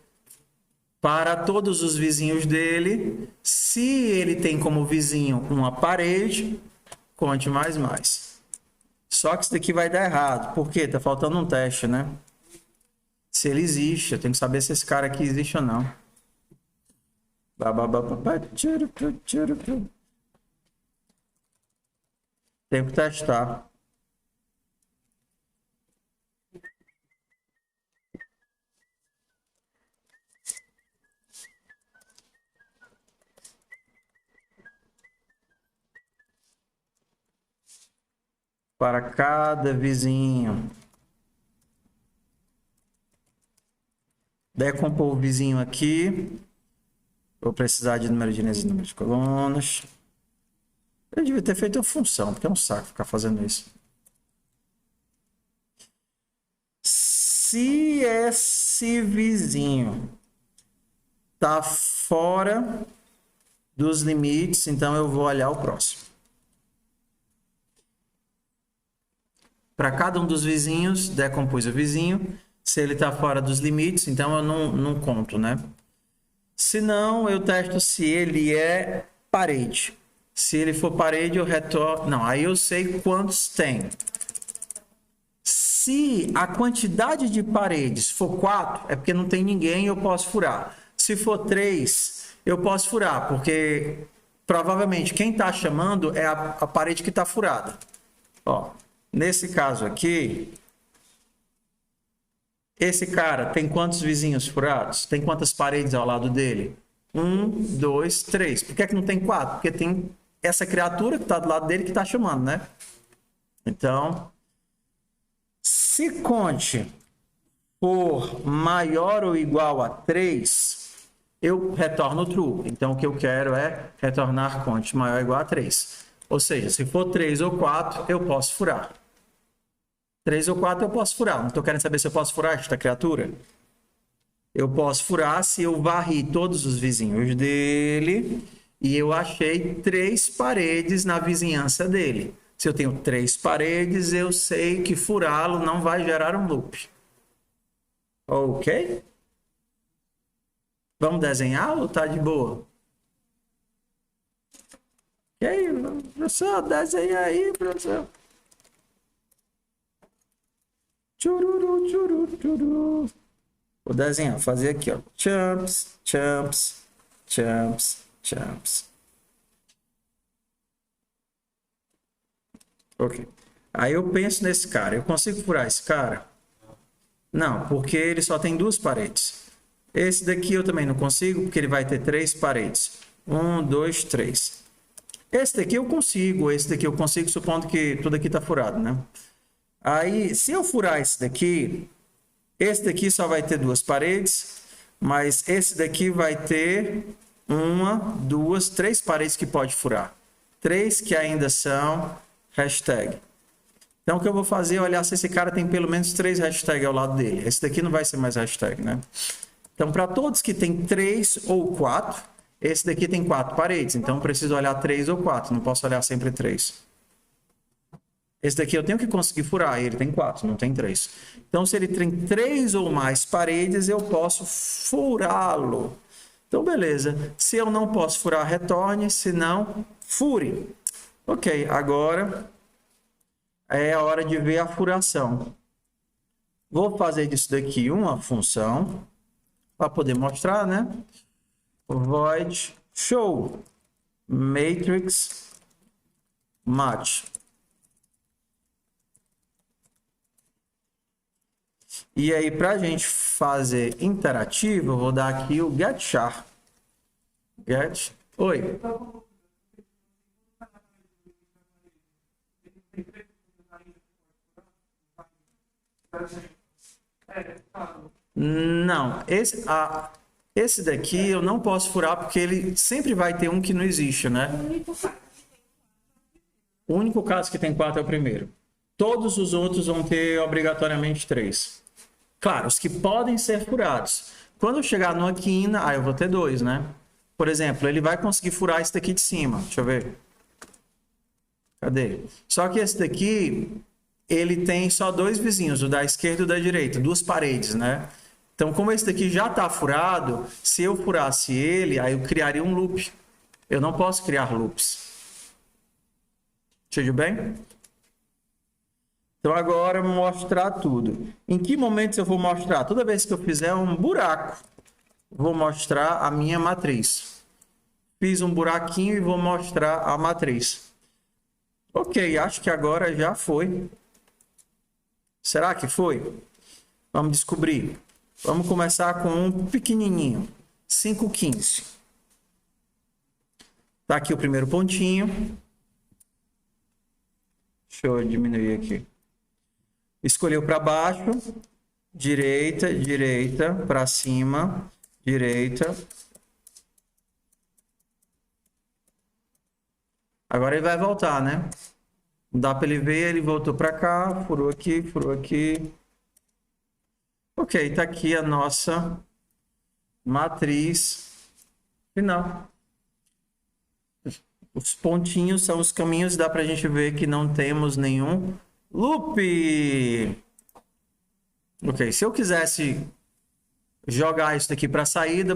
Para todos os vizinhos dele, se ele tem como vizinho uma parede, conte mais. Só que isso daqui vai dar errado. Por quê? Tá faltando um teste, né? Se ele existe, eu tenho que saber se esse cara aqui existe ou não. Tenho que testar. Para cada vizinho. Decompor o vizinho aqui. Vou precisar de número de linhas e número de colunas. Eu devia ter feito uma função, porque é um saco ficar fazendo isso. Se esse vizinho está fora dos limites, então eu vou olhar o próximo. Para cada um dos vizinhos, decompus o vizinho. Se ele está fora dos limites, então eu não conto, né? Se não, eu testo se ele é parede. Se ele for parede, eu retorno... Não, aí eu sei quantos tem. Se a quantidade de paredes for 4, é porque não tem ninguém e eu posso furar. Se for 3, eu posso furar, porque provavelmente quem está chamando é a parede que está furada. Ó, nesse caso aqui... Esse cara tem quantos vizinhos furados? Tem quantas paredes ao lado dele? 1, 2, 3. Por que é que não tem 4? Porque tem essa criatura que está do lado dele que está chamando, né? Então, se conte for maior ou igual a 3, eu retorno true. Então, o que eu quero é retornar conte maior ou igual a 3. Ou seja, se for 3 ou 4, eu posso furar. 3 ou 4 eu posso furar. Não estou querendo saber se eu posso furar esta criatura. Eu posso furar se eu varri todos os vizinhos dele e eu achei 3 paredes na vizinhança dele. Se eu tenho 3 paredes, eu sei que furá-lo não vai gerar um loop. Ok? Vamos desenhá-lo? Tá de boa? Ok, professor, desenha aí, professor. Tchururu, tchururu, tchururu. Vou desenhar, fazer aqui, ó. Chumps, chumps, chumps, chumps. Ok. Aí eu penso nesse cara. Eu consigo furar esse cara? Não, porque ele só tem 2 paredes. Esse daqui eu também não consigo, porque ele vai ter 3 paredes. 1, 2, 3. Esse daqui eu consigo. Esse daqui eu consigo, supondo que tudo aqui está furado, né? Aí, se eu furar esse daqui só vai ter 2 paredes, mas esse daqui vai ter 1, 2, 3 paredes que pode furar. 3 que ainda são hashtag. Então, o que eu vou fazer é olhar se esse cara tem pelo menos 3 hashtags ao lado dele. Esse daqui não vai ser mais hashtag, né? Então, para todos que tem 3 ou 4, esse daqui tem 4 paredes. Então, eu preciso olhar 3 ou 4. Não posso olhar sempre 3. Esse daqui eu tenho que conseguir furar. Ele tem 4, não tem 3. Então, se ele tem 3 ou mais paredes, eu posso furá-lo. Então, beleza. Se eu não posso furar, retorne. Se não, fure. Ok, agora é a hora de ver a furação. Vou fazer disso daqui uma função para poder mostrar, né? Void show matrix match. E aí, para a gente fazer interativo, eu vou dar aqui o get char. Get. Oi. Não, esse daqui eu não posso furar porque ele sempre vai ter um que não existe, né? O único caso que tem 4 é o primeiro. Todos os outros vão ter obrigatoriamente 3. Claro, os que podem ser furados. Quando eu chegar numa quina, aí eu vou ter 2, né? Por exemplo, ele vai conseguir furar esse daqui de cima. Deixa eu ver. Cadê? Só que esse daqui, ele tem só 2 vizinhos, o da esquerda e o da direita, 2 paredes, né? Então, como esse daqui já está furado, se eu furasse ele, aí eu criaria um loop. Eu não posso criar loops. Tudo bem? Então, agora mostrar tudo. Em que momentos eu vou mostrar? Toda vez que eu fizer um buraco, vou mostrar a minha matriz. Fiz um buraquinho e vou mostrar a matriz. Ok, acho que agora já foi. Será que foi? Vamos descobrir. Vamos começar com um pequenininho. 5,15. Tá aqui o primeiro pontinho. Deixa eu diminuir aqui. Escolheu para baixo. Direita, direita, para cima, direita. Agora ele vai voltar, né? Não dá para ele ver, ele voltou para cá, furou aqui, furou aqui. Ok, tá aqui a nossa matriz final. Os pontinhos são os caminhos, dá para a gente ver que não temos nenhum loop. Ok, se eu quisesse jogar isso daqui para a saída,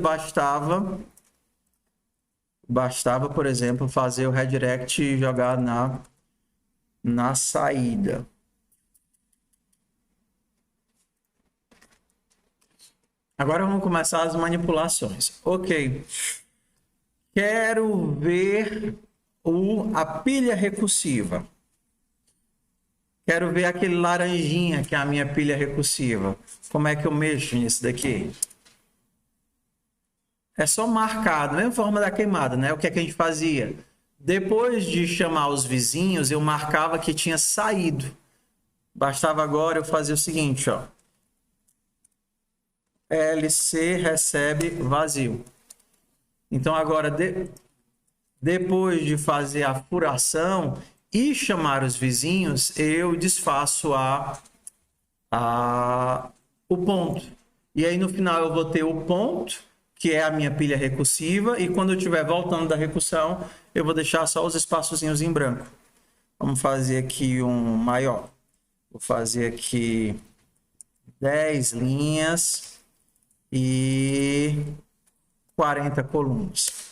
bastava, por exemplo, fazer o redirect e jogar na saída. Agora vamos começar as manipulações. Ok. Quero ver a pilha recursiva. Quero ver aquele laranjinha que é a minha pilha recursiva. Como é que eu mexo nisso daqui? É só marcar, da mesma forma da queimada, né? O que é que a gente fazia? Depois de chamar os vizinhos, eu marcava que tinha saído. Bastava agora eu fazer o seguinte, ó. LC recebe vazio. Então agora, depois de fazer a furação e chamar os vizinhos, eu desfaço o ponto. E aí no final eu vou ter o ponto, que é a minha pilha recursiva, e quando eu estiver voltando da recursão, eu vou deixar só os espaçozinhos em branco. Vamos fazer aqui um maior. Vou fazer aqui 10 linhas e 40 colunas.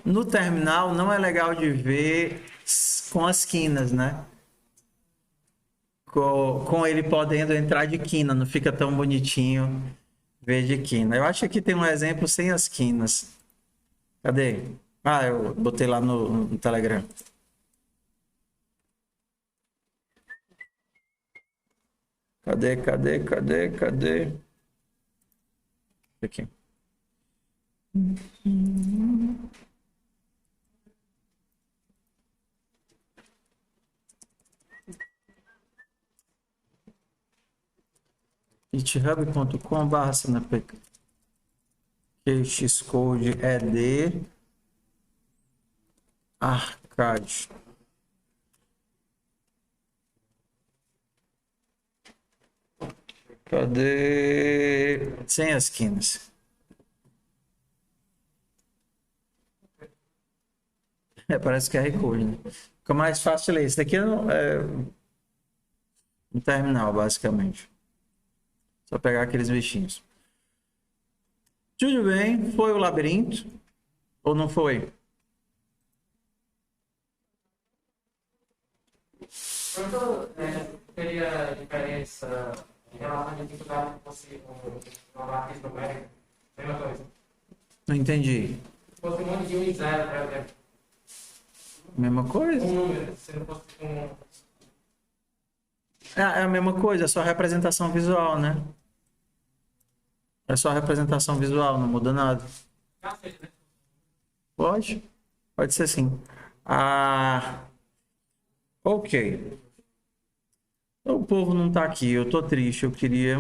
No terminal não é legal de ver com as quinas, né? Com ele podendo entrar de quina, não fica tão bonitinho ver de quina. Eu acho que aqui tem um exemplo sem as quinas. Cadê? Ah, eu botei lá no Telegram. Cadê? Aqui. github.com/snapcode xcode ed arcade. Cadê? Sem as quinas. Parece que é recurso, né? Fica mais fácil ler. Esse daqui é um terminal, basicamente. Só pegar aqueles bichinhos. Tudo bem. Foi o labirinto? Ou não foi? Quanto teria a diferença em relação à dificuldade que você com uma matriz numérica? Mesma coisa. Não entendi. Se fosse um monte de 1 e 0, por exemplo. Mesma coisa? Um número, se não fosse É a mesma coisa, é só representação visual, né? É só representação visual, não muda nada. Pode ser sim. Ok. O povo não tá aqui, eu tô triste, eu queria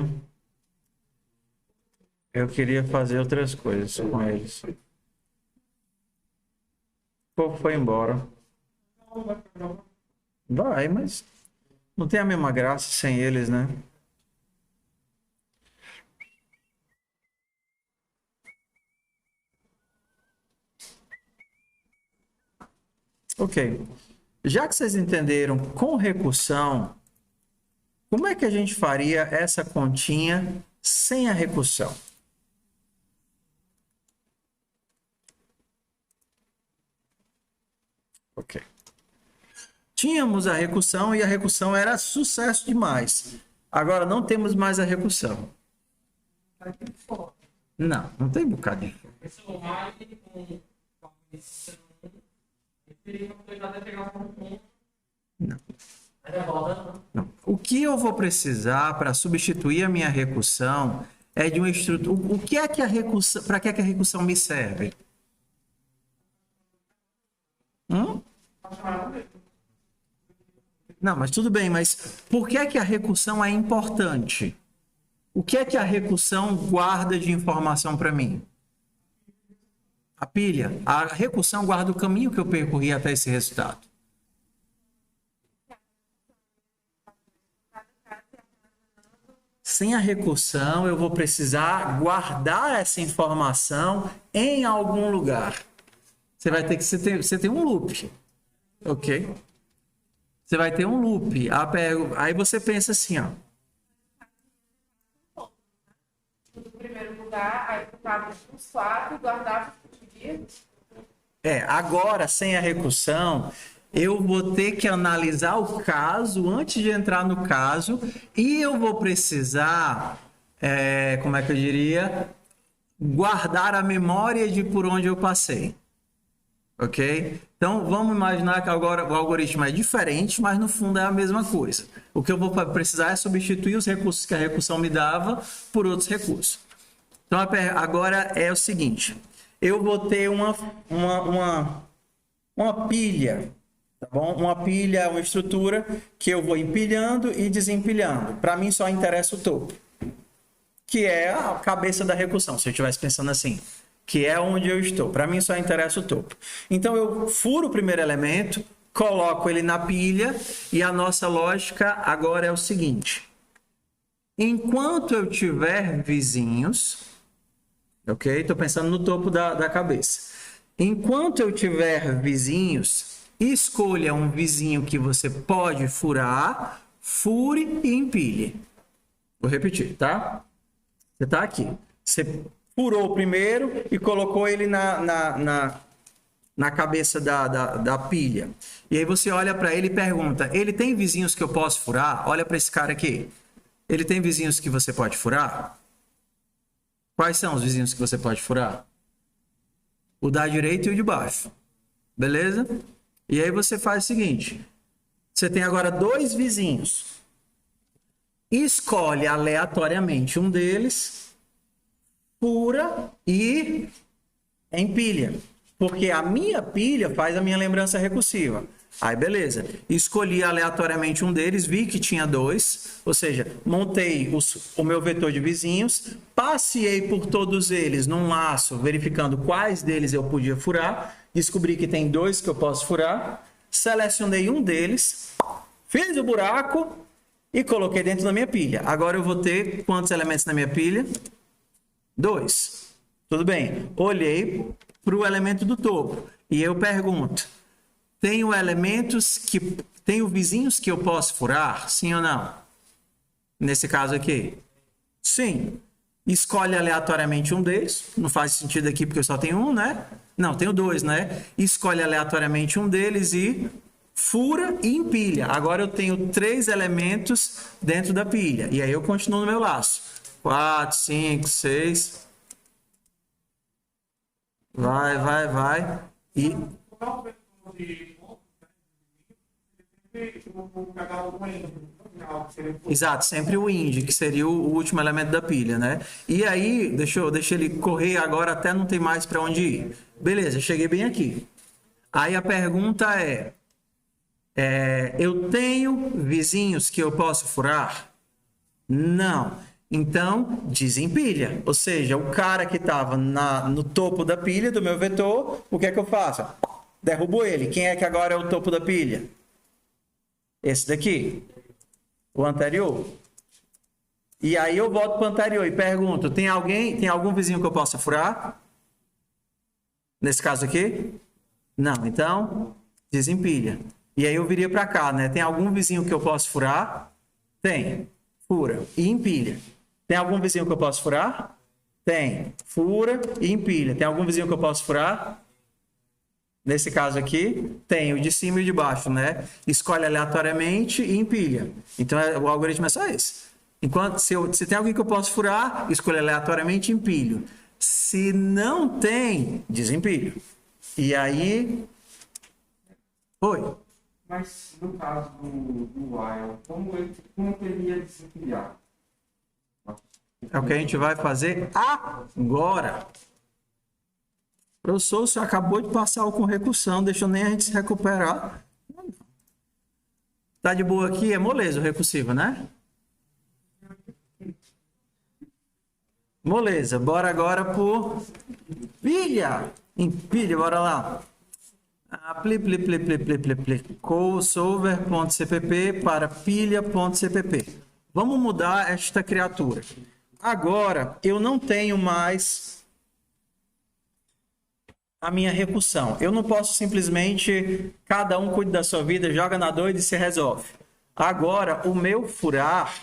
fazer outras coisas com eles. O povo foi embora. Vai, mas não tem a mesma graça sem eles, né? Ok. Já que vocês entenderam com recursão, como é que a gente faria essa continha sem a recursão? Ok. Tínhamos a recursão e a recursão era sucesso demais. Agora não temos mais a recursão. Não tem bocado de fome. Não. O que eu vou precisar para substituir a minha recursão é de uma estrutura. O que é que a recursão, para que é que a recursão me serve? Não, mas tudo bem, mas por que é que a recursão é importante? O que é que a recursão guarda de informação para mim? A pilha. A recursão guarda o caminho que eu percorri até esse resultado. Sem a recursão, eu vou precisar guardar essa informação em algum lugar. Você vai ter que você tem um loop, ok? Você vai ter um loop. Aí você pensa assim, ó. No primeiro lugar, aí eu tava os 4 e guardava os dias. Agora, sem a recursão, eu vou ter que analisar o caso antes de entrar no caso e eu vou precisar, como é que eu diria, guardar a memória de por onde eu passei. Ok? Então, vamos imaginar que agora o algoritmo é diferente, mas no fundo é a mesma coisa. O que eu vou precisar é substituir os recursos que a recursão me dava por outros recursos. Então, agora é o seguinte. Eu vou ter uma pilha, tá bom? Uma pilha é uma estrutura que eu vou empilhando e desempilhando. Para mim, só interessa o topo, que é a cabeça da recursão, se eu estivesse pensando assim, que é onde eu estou. Para mim, só interessa o topo. Então, eu furo o primeiro elemento, coloco ele na pilha e a nossa lógica agora é o seguinte. Enquanto eu tiver vizinhos, ok? Estou pensando no topo da cabeça. Enquanto eu tiver vizinhos, escolha um vizinho que você pode furar, fure e empilhe. Vou repetir, tá? Você está aqui. Você furou o primeiro e colocou ele na cabeça da pilha. E aí você olha para ele e pergunta, ele tem vizinhos que eu posso furar? Olha para esse cara aqui. Ele tem vizinhos que você pode furar? Quais são os vizinhos que você pode furar? O da direita e o de baixo. Beleza? E aí você faz o seguinte. Você tem agora dois vizinhos. Escolhe aleatoriamente um deles, fura e empilha. Porque a minha pilha faz a minha lembrança recursiva. Aí, beleza. Escolhi aleatoriamente um deles, vi que tinha dois, ou seja, montei o meu vetor de vizinhos, passei por todos eles num laço, verificando quais deles eu podia furar, descobri que tem dois que eu posso furar, selecionei um deles, fiz o buraco e coloquei dentro da minha pilha. Agora eu vou ter quantos elementos na minha pilha? 2. Tudo bem. Olhei para o elemento do topo e eu pergunto, tenho vizinhos que eu posso furar? Sim ou não? Nesse caso aqui. Sim. Escolhe aleatoriamente um deles. Não faz sentido aqui porque eu só tenho um, né? Não, tenho dois, né? Escolhe aleatoriamente um deles e fura e empilha. Agora eu tenho 3 elementos dentro da pilha. E aí eu continuo no meu laço. 4, 5, 6. Vai. E... Exato, sempre o IND, que seria o último elemento da pilha, né? E aí, deixa ele correr agora até não ter mais para onde ir. Beleza, cheguei bem aqui. Aí a pergunta eu tenho vizinhos que eu posso furar? Não. Então, desempilha. Ou seja, o cara que estava no topo da pilha do meu vetor, o que é que eu faço? Derrubo ele. Quem é que agora é o topo da pilha? Esse daqui. O anterior. E aí eu volto para o anterior e pergunto, tem algum vizinho que eu possa furar? Nesse caso aqui? Não. Então, desempilha. E aí eu viria para cá, né? Tem algum vizinho que eu posso furar? Tem. Fura e empilha. Tem algum vizinho que eu posso furar? Tem. Fura e empilha. Tem algum vizinho que eu posso furar? Nesse caso aqui, tem o de cima e o de baixo, né? Escolhe aleatoriamente e empilha. Então, o algoritmo é só esse. Enquanto, se tem alguém que eu posso furar, escolhe aleatoriamente e empilho. Se não tem, desempilho. E aí... Oi. Mas no caso do while, como ele ia desempilhar? É o que a gente vai fazer agora. Professor, você acabou de passar o com recursão, deixou nem a gente se recuperar. Tá de boa aqui? É moleza o recursivo, né? Moleza. Bora agora por pilha. Empilha, bora lá. Solver.cpp para pilha.cpp. Vamos mudar esta criatura. Agora, eu não tenho mais a minha recursão. Eu não posso simplesmente, cada um cuida da sua vida, joga na doida e se resolve. Agora, o meu furar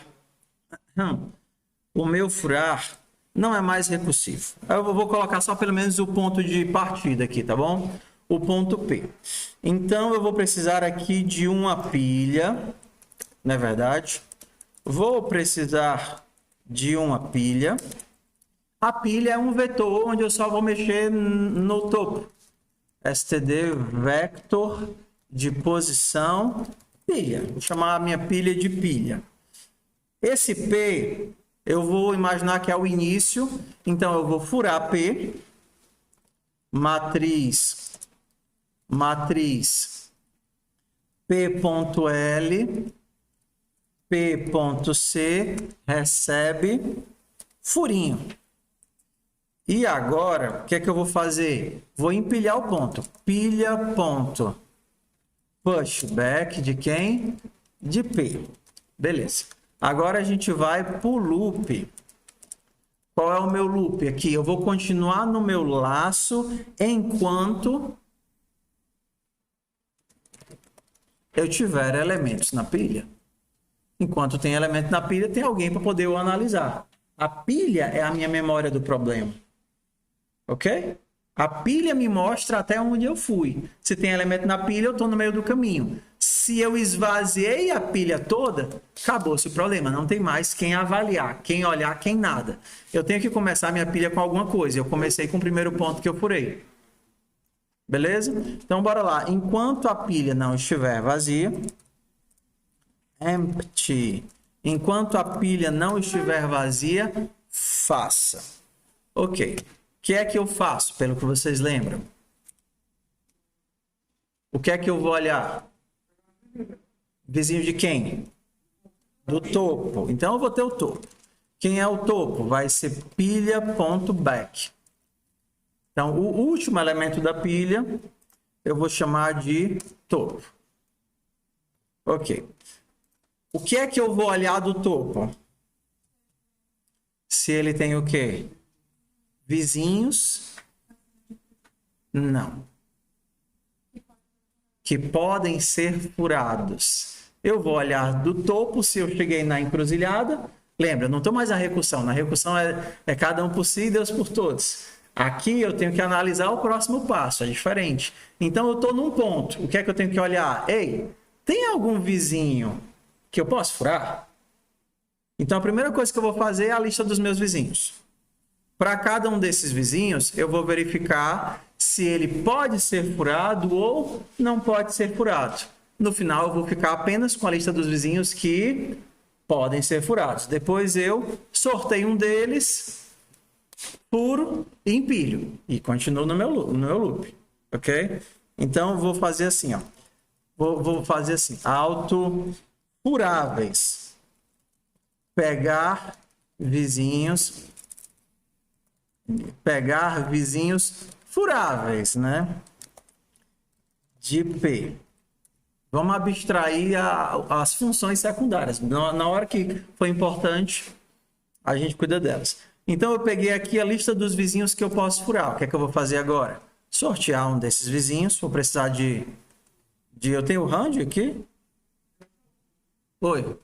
não é mais recursivo. Eu vou colocar só pelo menos o ponto de partida aqui, tá bom? O ponto P. Então, eu vou precisar aqui de uma pilha, não é verdade? Vou precisar de uma pilha. A pilha é um vetor onde eu só vou mexer no topo. std vector de posição pilha. Vou chamar a minha pilha de pilha. Esse P, eu vou imaginar que é o início, então eu vou furar P, matriz P.L, P.C, recebe furinho. E agora, o que é que eu vou fazer? Vou empilhar o ponto. Pilha ponto pushback de quem? De P. Beleza. Agora a gente vai para o loop. Qual é o meu loop aqui? Eu vou continuar no meu laço enquanto eu tiver elementos na pilha. Enquanto tem elemento na pilha, tem alguém para poder eu analisar. A pilha é a minha memória do problema. Ok? A pilha me mostra até onde eu fui. Se tem elemento na pilha, eu estou no meio do caminho. Se eu esvaziei a pilha toda, acabou-se o problema. Não tem mais quem avaliar, quem olhar, quem nada. Eu tenho que começar minha pilha com alguma coisa. Eu comecei com o primeiro ponto que eu furei. Beleza? Então, bora lá. Enquanto a pilha não estiver vazia, empty. Enquanto a pilha não estiver vazia, faça. Ok. O que é que eu faço, pelo que vocês lembram? O que é que eu vou olhar? Vizinho de quem? Do topo. Então, eu vou ter o topo. Quem é o topo? Vai ser pilha.back. Então, o último elemento da pilha, eu vou chamar de topo. Ok. O que é que eu vou olhar do topo? Se ele tem o quê? Vizinhos? Não. Que podem ser furados. Eu vou olhar do topo se eu cheguei na encruzilhada. Lembra, não estou mais na recursão. Na recursão é cada um por si e Deus por todos. Aqui eu tenho que analisar o próximo passo, é diferente. Então eu estou num ponto. O que é que eu tenho que olhar? Ei, tem algum vizinho que eu posso furar? Então a primeira coisa que eu vou fazer é a lista dos meus vizinhos. Para cada um desses vizinhos, eu vou verificar se ele pode ser furado ou não pode ser furado. No final, eu vou ficar apenas com a lista dos vizinhos que podem ser furados. Depois eu sorteio um deles, furo e empilho. E continuo no meu loop. Ok? Então, eu vou fazer assim. Ó. Vou fazer assim. Autofuráveis. Pegar vizinhos furáveis, né? De P. Vamos abstrair as funções secundárias. Na hora que for importante, a gente cuida delas. Então, eu peguei aqui a lista dos vizinhos que eu posso furar. O que é que eu vou fazer agora? Sortear um desses vizinhos. Vou precisar de eu tenho o range aqui? Oi.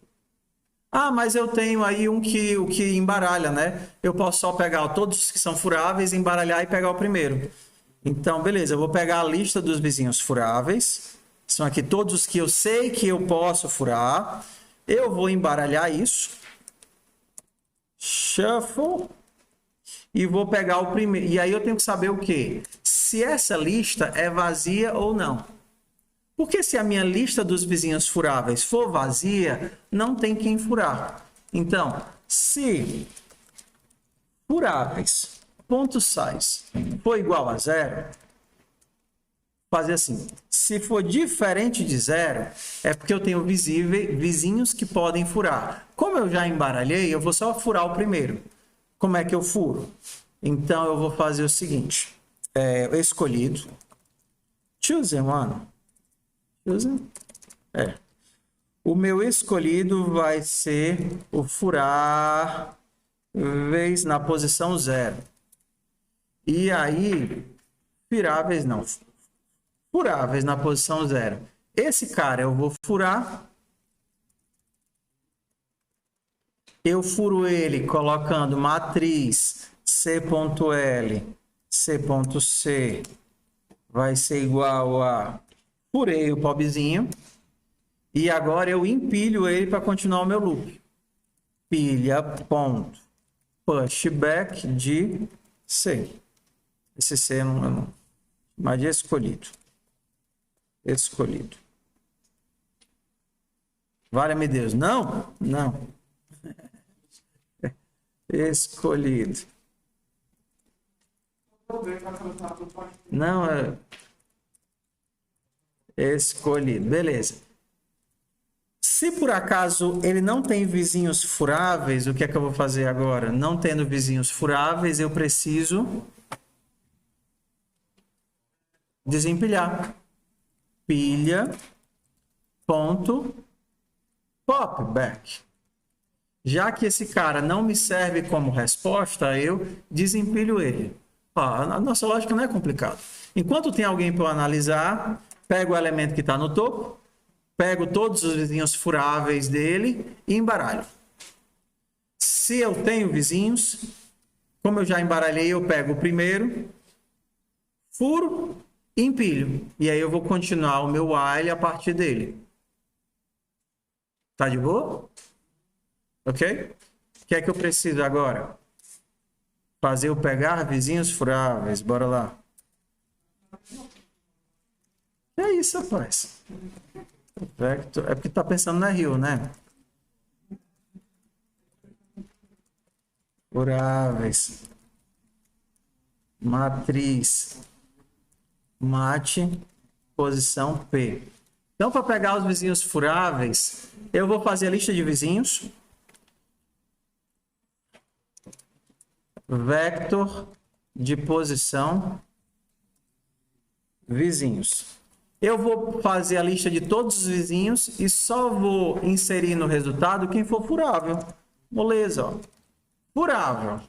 Ah, mas eu tenho aí o que embaralha, né? Eu posso só pegar todos os que são furáveis, embaralhar e pegar o primeiro. Então, beleza. Eu vou pegar a lista dos vizinhos furáveis. São aqui todos os que eu sei que eu posso furar. Eu vou embaralhar isso. Shuffle. E vou pegar o primeiro. E aí eu tenho que saber o quê? Se essa lista é vazia ou não. Porque se a minha lista dos vizinhos furáveis for vazia, não tem quem furar. Então, se furáveis, ponto size, for igual a 0, fazer assim. Se for diferente de 0, é porque eu tenho vizinhos que podem furar. Como eu já embaralhei, eu vou só furar o primeiro. Como é que eu furo? Então, eu vou fazer o seguinte. Escolhido. Choose one. O meu escolhido vai ser o furáveis na posição 0. E aí, furáveis na posição 0. Esse cara eu vou furar. Eu furo ele colocando matriz C.L, C.C vai ser igual a... Furei o pobrezinho. E agora eu empilho ele para continuar o meu loop. Pilha ponto pushback de C. Esse C eu não Chamar de escolhido. Escolhido. Valha-me Deus. Não? Não. Escolhido. Não, é escolhido. Beleza. Se por acaso ele não tem vizinhos furáveis, o que é que eu vou fazer agora? Não tendo vizinhos furáveis, eu preciso desempilhar. Pilha, ponto, popback. Já que esse cara não me serve como resposta, eu desempilho ele. Ó, a nossa lógica não é complicada. Enquanto tem alguém para eu analisar, pego o elemento que está no topo, pego todos os vizinhos furáveis dele e embaralho. Se eu tenho vizinhos, como eu já embaralhei, eu pego o primeiro, furo e empilho. E aí eu vou continuar o meu while a partir dele. Tá de boa? Ok? O que é que eu preciso agora? Fazer eu pegar vizinhos furáveis. Bora lá. É isso, rapaz. É porque tá pensando na Rio, né? Furáveis. Matriz. Mate. Posição P. Então, para pegar os vizinhos furáveis, eu vou fazer a lista de vizinhos. Vector de posição vizinhos. Eu vou fazer a lista de todos os vizinhos e só vou inserir no resultado quem for furável. Moleza, ó. Furável.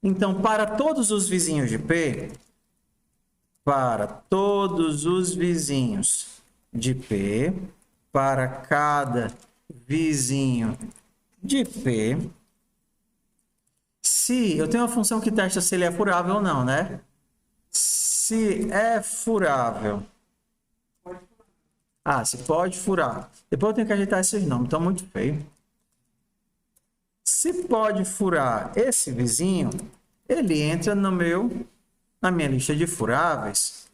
Então, para todos os vizinhos de P, para todos os vizinhos de P, para cada vizinho de P, se eu tenho uma função que testa se ele é furável ou não, né? Se é furável. Ah, se pode furar. Depois eu tenho que ajeitar esses nomes, estão muito feio. Se pode furar esse vizinho, ele entra na minha lista de furáveis.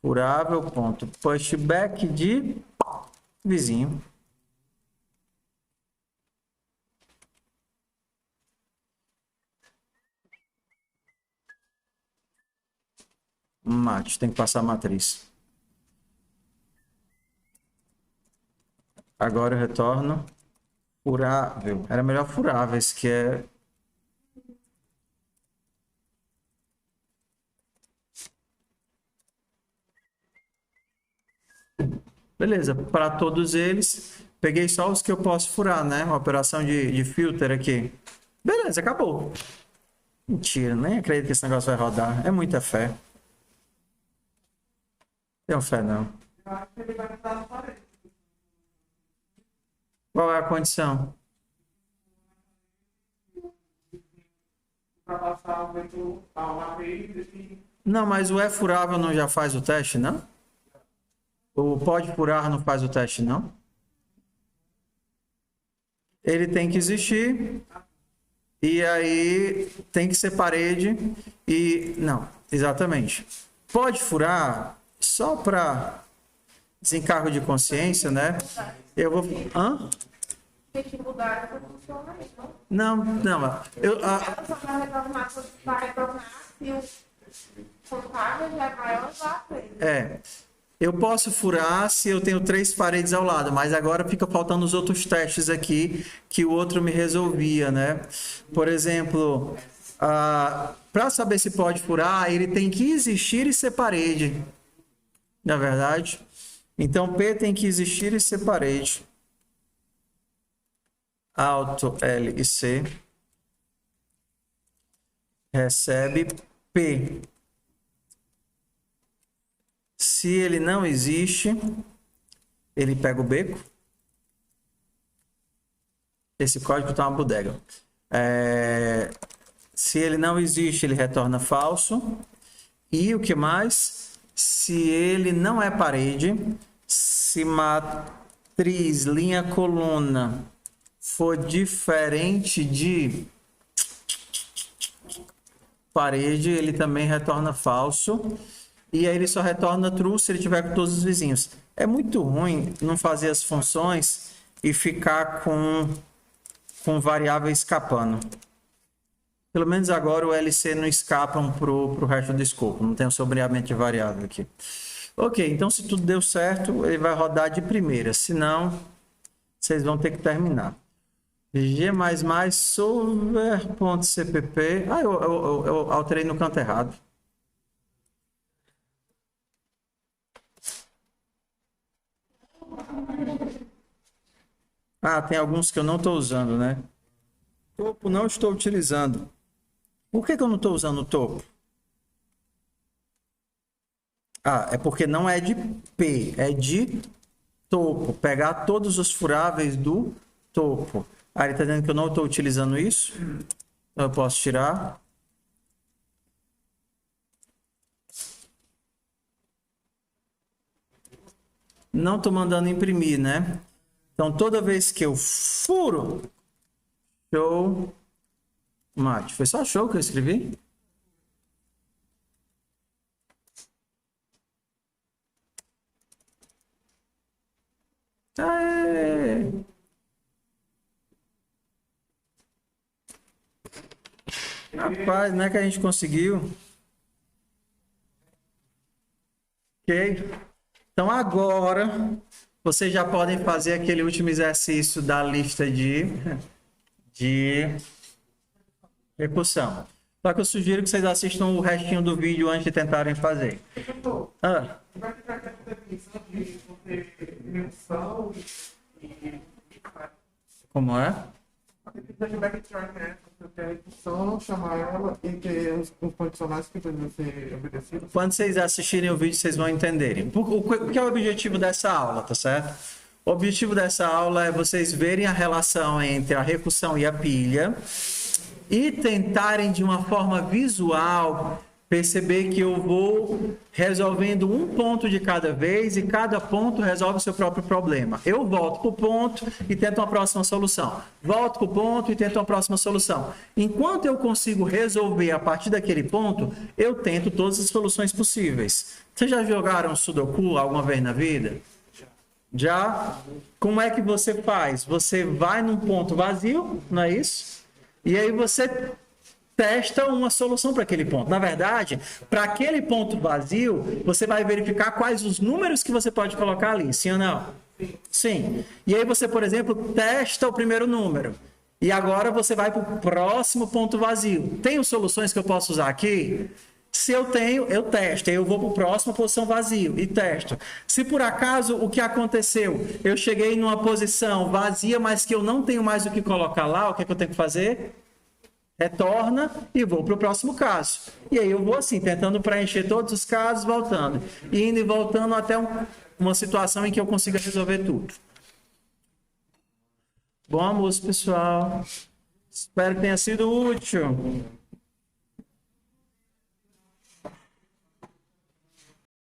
Furável.pushback de vizinho. Mate, tem que passar a matriz. Agora eu retorno furável. Era melhor furáveis, que é... Beleza, para todos eles, peguei só os que eu posso furar, né? Uma operação de filter aqui. Beleza, acabou. Mentira, nem acredito que esse negócio vai rodar. É muita fé. Tenho fé, não. Eu acho que ele vai estar na parede. Qual é a condição? Para passar o vento a uma vez e... Não, mas o é furável não já faz o teste, não? O pode furar não faz o teste, não? Ele tem que existir. E aí tem que ser parede. E não, exatamente. Pode furar só para desencargo de consciência, né? Eu vou... Hã? Tem que mudar essa função aí, não? Não. Ela só vai retornar se o contábil já é maior já fez. Eu posso furar se eu tenho 3 paredes ao lado, mas agora fica faltando os outros testes aqui que o outro me resolvia, né? Por exemplo, para saber se pode furar, ele tem que existir e ser parede. Na verdade. Então, P tem que existir e ser parede. Alto L e C. Recebe P. Se ele não existe, ele pega o beco. Esse código está uma bodega. Se ele não existe, ele retorna falso. E o que mais? Se ele não é parede, se matriz, linha, coluna for diferente de parede, ele também retorna falso. e aí ele só retorna true se ele tiver com todos os vizinhos. É muito ruim não fazer as funções e ficar com variável escapando. Pelo menos agora o LC não escapam pro resto do escopo, não tem um sombreamento de variável aqui. Ok, então se tudo deu certo, ele vai rodar de primeira, senão vocês vão ter que terminar. G++ solver.cpp. Ah, eu alterei no canto errado. Ah, tem alguns que eu não estou usando, né? Topo não estou utilizando. Por que eu não estou usando o topo? Ah, é porque não é de P, é de topo. Pegar todos os furáveis do topo. Ah, ele está dizendo que eu não estou utilizando isso? Então eu posso tirar. Não estou mandando imprimir, né? Então toda vez que eu furo, show mate. Foi só show que eu escrevi? Aê! Rapaz, não é que a gente conseguiu? Ok? Então agora vocês já podem fazer aquele último exercício da lista de recursão. Só que eu sugiro que vocês assistam o restinho do vídeo antes de tentarem fazer. Ah. Como é? Chamar ela e ter os condicionais que devem ser obedecidos. Quando vocês assistirem o vídeo, vocês vão entenderem. O que é o objetivo dessa aula, tá certo? O objetivo dessa aula é vocês verem a relação entre a recursão e a pilha e tentarem, de uma forma visual, perceber que eu vou resolvendo um ponto de cada vez e cada ponto resolve o seu próprio problema. Eu volto para o ponto e tento uma próxima solução. Volto para o ponto e tento uma próxima solução. Enquanto eu consigo resolver a partir daquele ponto, eu tento todas as soluções possíveis. Vocês já jogaram Sudoku alguma vez na vida? Já? Como é que você faz? Você vai num ponto vazio, não é isso? E aí você testa uma solução para aquele ponto. Na verdade, para aquele ponto vazio, você vai verificar quais os números que você pode colocar ali, sim ou não? Sim. E aí você, por exemplo, testa o primeiro número. E agora você vai para o próximo ponto vazio. Tenho soluções que eu posso usar aqui? Se eu tenho, eu testo. Eu vou para a próxima posição vazio e testo. Se por acaso o que aconteceu, eu cheguei numa posição vazia, mas que eu não tenho mais o que colocar lá, o que é que eu tenho que fazer? Retorna e vou para o próximo caso. E aí eu vou assim, tentando preencher todos os casos, voltando. E indo e voltando até uma situação em que eu consiga resolver tudo. Bom almoço, pessoal. Espero que tenha sido útil.